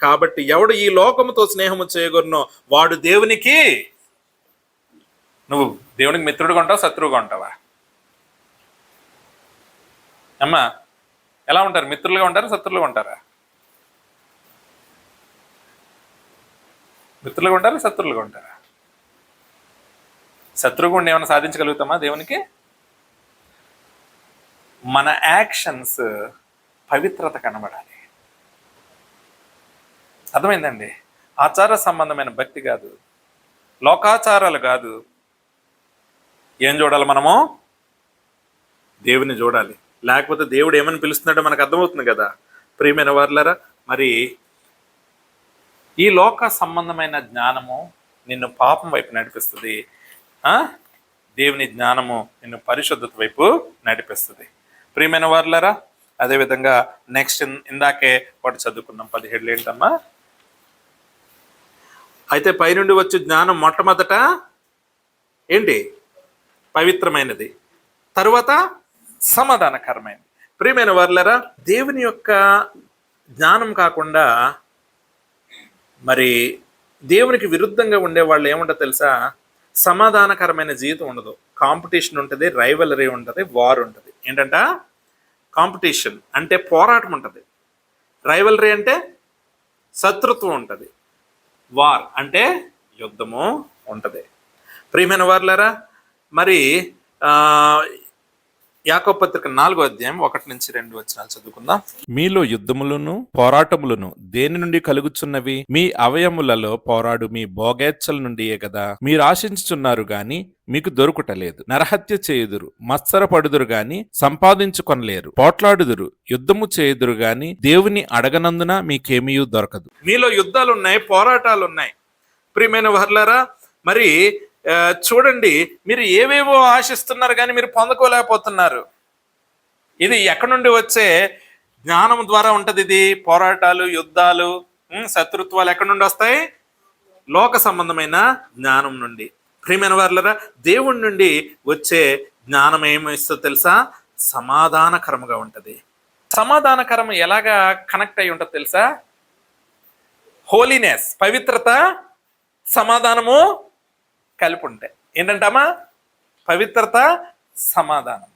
కాబట్టి ఎవడు ఈ లోకముతో స్నేహము చేయగొరునో వాడు దేవునికి. నువ్వు దేవునికి మిత్రుడుగా ఉంటావా, శత్రువుగా ఉంటావా? అమ్మా, ఎలా ఉంటారు? మిత్రులుగా ఉంటారా, శత్రువులుగా ఉంటారా? మిత్రులుగా ఉంటారా, శత్రువులుగా ఉంటారా? శత్రువుగా ఉండి ఏమైనా సాధించగలుగుతామా దేవునికి? మన యాక్షన్స్ పవిత్రత కనబడాలి. అర్థమైందండి? ఆచార సంబంధమైన భక్తి కాదు, లోకాచారాలు కాదు. ఏం చూడాలి మనము? దేవుని చూడాలి. లేకపోతే దేవుడు ఏమని పిలుస్తున్నాడో మనకు అర్థమవుతుంది కదా. ప్రియమైన వారులారా, మరి ఈ లోక సంబంధమైన జ్ఞానము నిన్ను పాపం వైపు నడిపిస్తుంది, దేవుని జ్ఞానము నిన్ను పరిశుద్ధత వైపు నడిపిస్తుంది. ప్రియమైన వారులారా, అదేవిధంగా నెక్స్ట్ ఇందాకే వాడు చదువుకున్నాం 17 ఏంటమ్మా? అయితే పైనుండి వచ్చే జ్ఞానం మొట్టమొదట ఏంటి? పవిత్రమైనది, తరువాత సమాధానకరమైనది. ప్రియమైన వారులారా, దేవుని యొక్క జ్ఞానం కాకుండా మరి దేవునికి విరుద్ధంగా ఉండే వాళ్ళు ఏముంటుందో తెలుసా? సమాధానకరమైన జీవితం ఉండదు. కాంపిటీషన్ ఉంటుంది, రైవలరీ ఉంటుంది, వార్ ఉంటుంది. ఏంటంట? కాంపిటీషన్ అంటే పోరాటం ఉంటుంది, రైవలరీ అంటే శత్రుత్వం ఉంటుంది, వార్ అంటే యుద్ధము ఉంటుంది. ప్రియమైన వారులారా, మరి యాకోబు పత్రిక 4వ అధ్యాయం 1-2 చదువుకుందాం. మీలో యుద్ధములను పోరాటములను దేని నుండి కలుగుచున్నవి? మీ అవయములలో పోరాడు మీ భోగేచ్ఛల నుండియే కదా. మీరు ఆశించుచున్నారు గాని మీకు దొరుకుటలేదు. నరహత్య చేయుదురు, మత్సరపడుదురు గాని సంపాదించుకొనలేరు. పోట్లాడుదురు, యుద్ధము చేయుదురు గాని దేవుని అడగనందున మీకేమీ దొరకదు. మీలో యుద్ధాలు ఉన్నాయి, పోరాటాలు ఉన్నాయి. ప్రియమైన వారులారా, మరి చూడండి, మీరు ఏవేవో ఆశిస్తున్నారు కానీ మీరు పొందుకోలేకపోతున్నారు. ఇది ఎక్కడి నుండి వచ్చే జ్ఞానం ద్వారా ఉంటుంది. ఇది పోరాటాలు, యుద్ధాలు, శత్రుత్వాలు ఎక్కడి నుండి వస్తాయి? లోక సంబంధమైన జ్ఞానం నుండి. ప్రియమైన వారులారా, దేవుడి నుండి వచ్చే జ్ఞానం ఏమిస్తో తెలుసా? సమాధానకరముగా ఉంటుంది. సమాధానకరం ఎలాగా కనెక్ట్ అయి ఉంటుంది తెలుసా? హోలీనెస్, పవిత్రత, సమాధానము కలిపి ఉంటాయి. ఏంటంటామా? పవిత్రత, సమాధానం.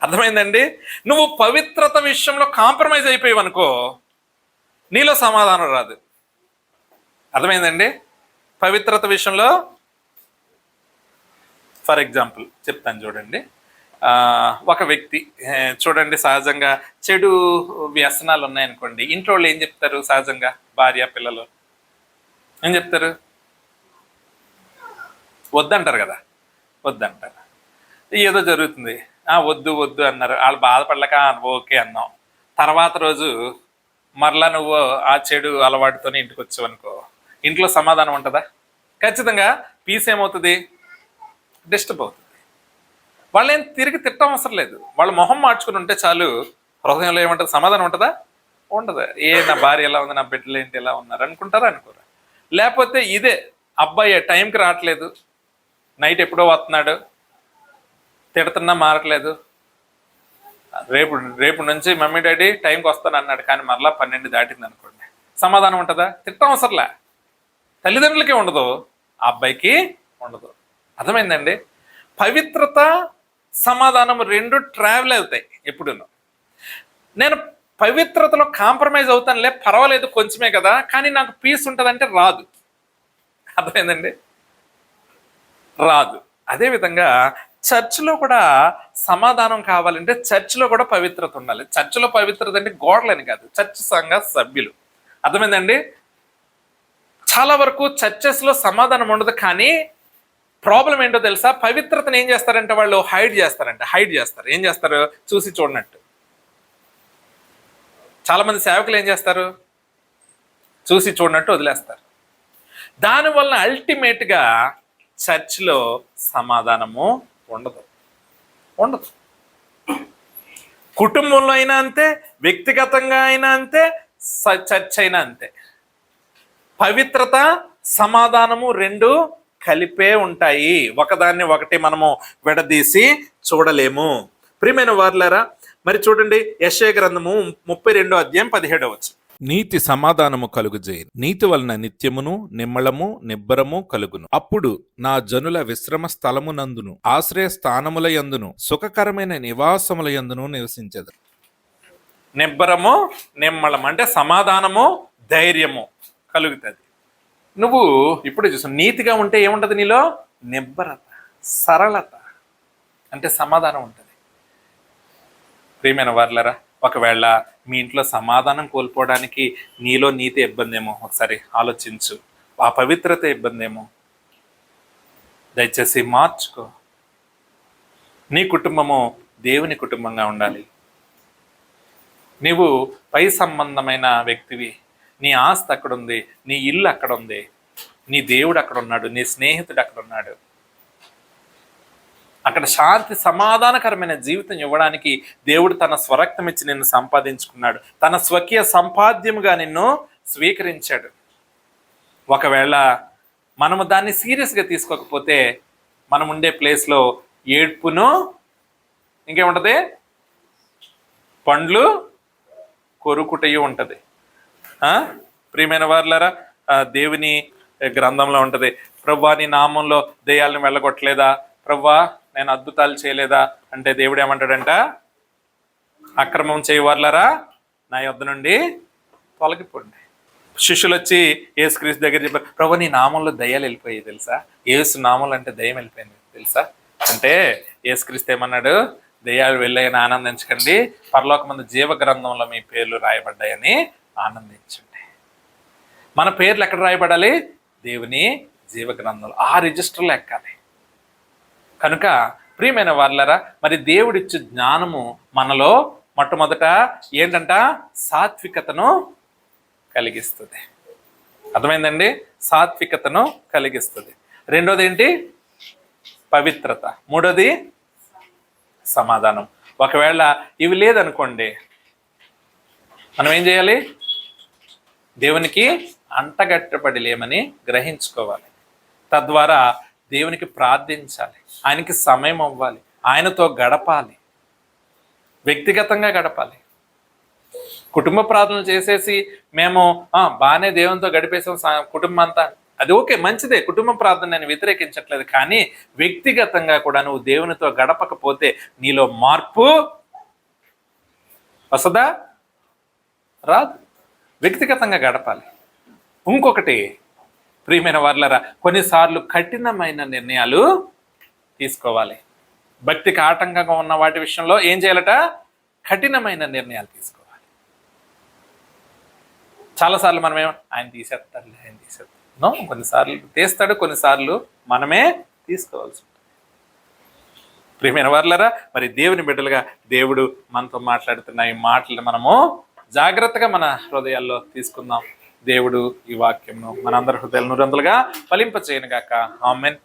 అర్థమైందండి? నువ్వు పవిత్రత విషయంలో కాంప్రమైజ్ అయిపోయావు అనుకో, నీలో సమాధానం రాదు. అర్థమైందండి? పవిత్రత విషయంలో ఫర్ ఎగ్జాంపుల్ చెప్తాను చూడండి. ఒక వ్యక్తి చూడండి, సహజంగా చెడు వ్యసనాలు ఉన్నాయనుకోండి, ఇంట్లో వాళ్ళు ఏం చెప్తారు? సహజంగా భార్య పిల్లలు ఏం చెప్తారు? వద్దంటారు కదా, వద్దంటారు. ఏదో జరుగుతుంది, వద్దు వద్దు అన్నారు, వాళ్ళు బాధపడలేక ఓకే అన్నాం. తర్వాత రోజు మరలా నువ్వు ఆ చెడు అలవాటుతోనే ఇంటికి వచ్చావు అనుకో, ఇంట్లో సమాధానం ఉంటుందా? ఖచ్చితంగా పీస్ ఏమవుతుంది? డిస్టర్బ్ అవుతుంది. వాళ్ళేం తిరిగి తిట్టడం అవసరం లేదు, వాళ్ళ మొహం మార్చుకుని ఉంటే చాలు. హృదయంలో ఏముంటుంది? సమాధానం ఉంటుందా? ఉండదు. నా భార్య ఎలా ఉంది, నా బిడ్డలు ఏంటి ఎలా ఉన్నారు అనుకుంటారా? అనుకోరా? లేకపోతే ఇదే అబ్బాయి టైంకి రావట్లేదు, నైట్ ఎప్పుడో వస్తున్నాడు, తిడుతున్నా మారట్లేదు, రేపు నుంచి మమ్మీ డాడీ టైంకి వస్తాను అన్నాడు, కానీ మరలా 12 దాటింది అనుకోండి, సమాధానం ఉంటుందా? తిట్టడం అవసరంలే. తల్లిదండ్రులకే ఉండదు, ఆ అబ్బాయికి ఉండదు. అర్థమైందండి? పవిత్రత, సమాధానం రెండు ట్రావెల్ అవుతాయి ఎప్పుడు. నేను పవిత్రతలో కాంప్రమైజ్ అవుతానులే, పర్వాలేదు కొంచెమే కదా, కానీ నాకు పీస్ ఉంటుందంటే రాదు. అర్థమైందండి? రాదు. అదేవిధంగా చర్చిలో కూడా సమాధానం కావాలంటే చర్చిలో కూడా పవిత్రత ఉండాలి. చర్చిలో పవిత్రత అంటే గోడలని కాదు, చర్చ్ సంఘ సభ్యులు. అర్థమైందండి? చాలా వరకు చర్చెస్లో సమాధానం ఉండదు, కానీ ప్రాబ్లం ఏంటో తెలుసా? పవిత్రతను ఏం చేస్తారంటే వాళ్ళు హైడ్ చేస్తారు. ఏం చేస్తారు? చూసి చూడనట్టు. చాలా మంది సేవకులు ఏం చేస్తారు? చూసి చూడనట్టు వదిలేస్తారు. దానివల్ల అల్టిమేట్గా చర్చ్లో సమాధానము ఉండదు. ఉండదు. కుటుంబంలో అయినా అంతే, వ్యక్తిగతంగా అయినా అంతే, చర్చ్ అయినా అంతే. పవిత్రత, సమాధానము రెండు కలిపే ఉంటాయి. ఒకదాన్ని ఒకటి మనము విడదీసి చూడలేము. ప్రియమైన వారులారా, మరి చూడండి యెషయా గ్రంథము 32:17. నీతి సమాధానము కలుగుజేయి, నీతి వలన నిత్యమును నిమ్మళము నిబ్బరము కలుగును. అప్పుడు నా జనుల విశ్రమ స్థలమునందును ఆశ్రయ స్థానముల యందును సుఖకరమైన నివాసముల యందును నివసించదు. నిబ్బరము నిమ్మళం అంటే సమాధానము, ధైర్యము కలుగుతుంది. నువ్వు ఇప్పుడు చూసు, నీతిగా ఉంటే ఏముంటది నీలో? నిబ్బరత, సరళత, అంటే సమాధానం ఉంటుంది. ప్రియమైన వారులారా, ఒకవేళ మీ ఇంట్లో సమాధానం కోల్పోవడానికి నీలో నీతి ఇబ్బంది ఏమో ఒకసారి ఆలోచించు. ఆ పవిత్రత ఇబ్బంది ఏమో దయచేసి మార్చుకో. నీ కుటుంబము దేవుని కుటుంబంగా ఉండాలి. నీవు పై సంబంధమైన వ్యక్తివి. నీ ఆస్తి అక్కడ ఉంది, నీ ఇల్లు అక్కడ ఉంది, నీ దేవుడు అక్కడ ఉన్నాడు, నీ స్నేహితుడు అక్కడ ఉన్నాడు. అక్కడ శాంతి సమాధానకరమైన జీవితం ఇవ్వడానికి దేవుడు తన స్వరక్తం ఇచ్చి నిన్ను సంపాదించుకున్నాడు. తన స్వకీయ సంపాద్యముగా నిన్ను స్వీకరించాడు. ఒకవేళ మనము దాన్ని సీరియస్గా తీసుకోకపోతే మనం ఉండే ప్లేస్లో ఏడ్పును, ఇంకేముంటది, పండ్లు కొరుకుటయు ఉంటుంది. ప్రియమైన వారులారా, దేవుని గ్రంథంలో ఉంటుంది, ప్రభువా నీ నామంలో దెయ్యాలను వెళ్ళగొట్టలేదా, ప్రభువా నేను అద్భుతాలు చేయలేదా అంటే దేవుడు ఏమంటాడంట, అక్రమం చేయవారులారా నా యొద్ద నుండి తొలగిపోండి. శిష్యులు వచ్చి యేసుక్రీస్తు దగ్గర చెప్పారు, ప్రభు నీ నామంలో దయ్యాలు వెళ్ళిపోయాయి తెలుసా, యేసు నామంలో అంటే దయ్యం వెళ్ళిపోయింది తెలుసా అంటే యేసుక్రీస్తు ఏమన్నాడు, దయ్యాలు వెళ్ళాయని ఆనందించకండి, పరలోకమందు జీవ గ్రంథంలో మీ పేర్లు రాయబడ్డాయని ఆనందించండి. మన పేర్లు ఎక్కడ రాయబడాలి? దేవుని జీవ గ్రంథంలో, ఆ రిజిస్టర్లో ఎక్కాలి. కనుక ప్రియమైన వారులారా, మరి దేవుడిచ్చే జ్ఞానము మనలో మొట్టమొదట ఏంటంట, సాత్వికతను కలిగిస్తుంది. అర్థమైందండి? సాత్వికతను కలిగిస్తుంది. రెండోది ఏంటి? పవిత్రత. మూడోది సమాధానం. ఒకవేళ ఇవి లేదనుకోండి, మనం ఏం చేయాలి? దేవునికి అంటగట్టబడి లేమని గ్రహించుకోవాలి. తద్వారా దేవునికి ప్రార్థించాలి, ఆయనకి సమయం అవ్వాలి, ఆయనతో గడపాలి, వ్యక్తిగతంగా గడపాలి. కుటుంబ ప్రార్థనలు చేసేసి మేము బాగానే దేవునితో గడిపేసాం కుటుంబం అంతా, అది ఓకే, మంచిదే, కుటుంబ ప్రార్థన నేను వ్యతిరేకించట్లేదు. కానీ వ్యక్తిగతంగా కూడా నువ్వు దేవునితో గడపకపోతే నీలో మార్పు వస్తుందా? రాదు. వ్యక్తిగతంగా గడపాలి. ఇంకొకటి ప్రియమైన వారులారా, కొన్నిసార్లు కఠినమైన నిర్ణయాలు తీసుకోవాలి. భక్తికి ఆటంకంగా ఉన్న వాటి విషయంలో ఏం చేయాలట? కఠినమైన నిర్ణయాలు తీసుకోవాలి. చాలాసార్లు మనమేమో ఆయన తీసేస్తాడులే, ఆయన తీసేస్తాడు, కొన్నిసార్లు తీస్తాడు, కొన్నిసార్లు మనమే తీసుకోవాల్సి ఉంటుంది. ప్రియమైన వారులారా, మరి దేవుని బిడ్డలుగా దేవుడు మనతో మాట్లాడుతున్న ఈ మాటలను మనము జాగ్రత్తగా మన హృదయాల్లో తీసుకుందాం. దేవుడు ఈ వాక్యంను మనందరి హృదయాలు నూరంతలుగా ఫలింపచేయను గాక. ఆమేన్.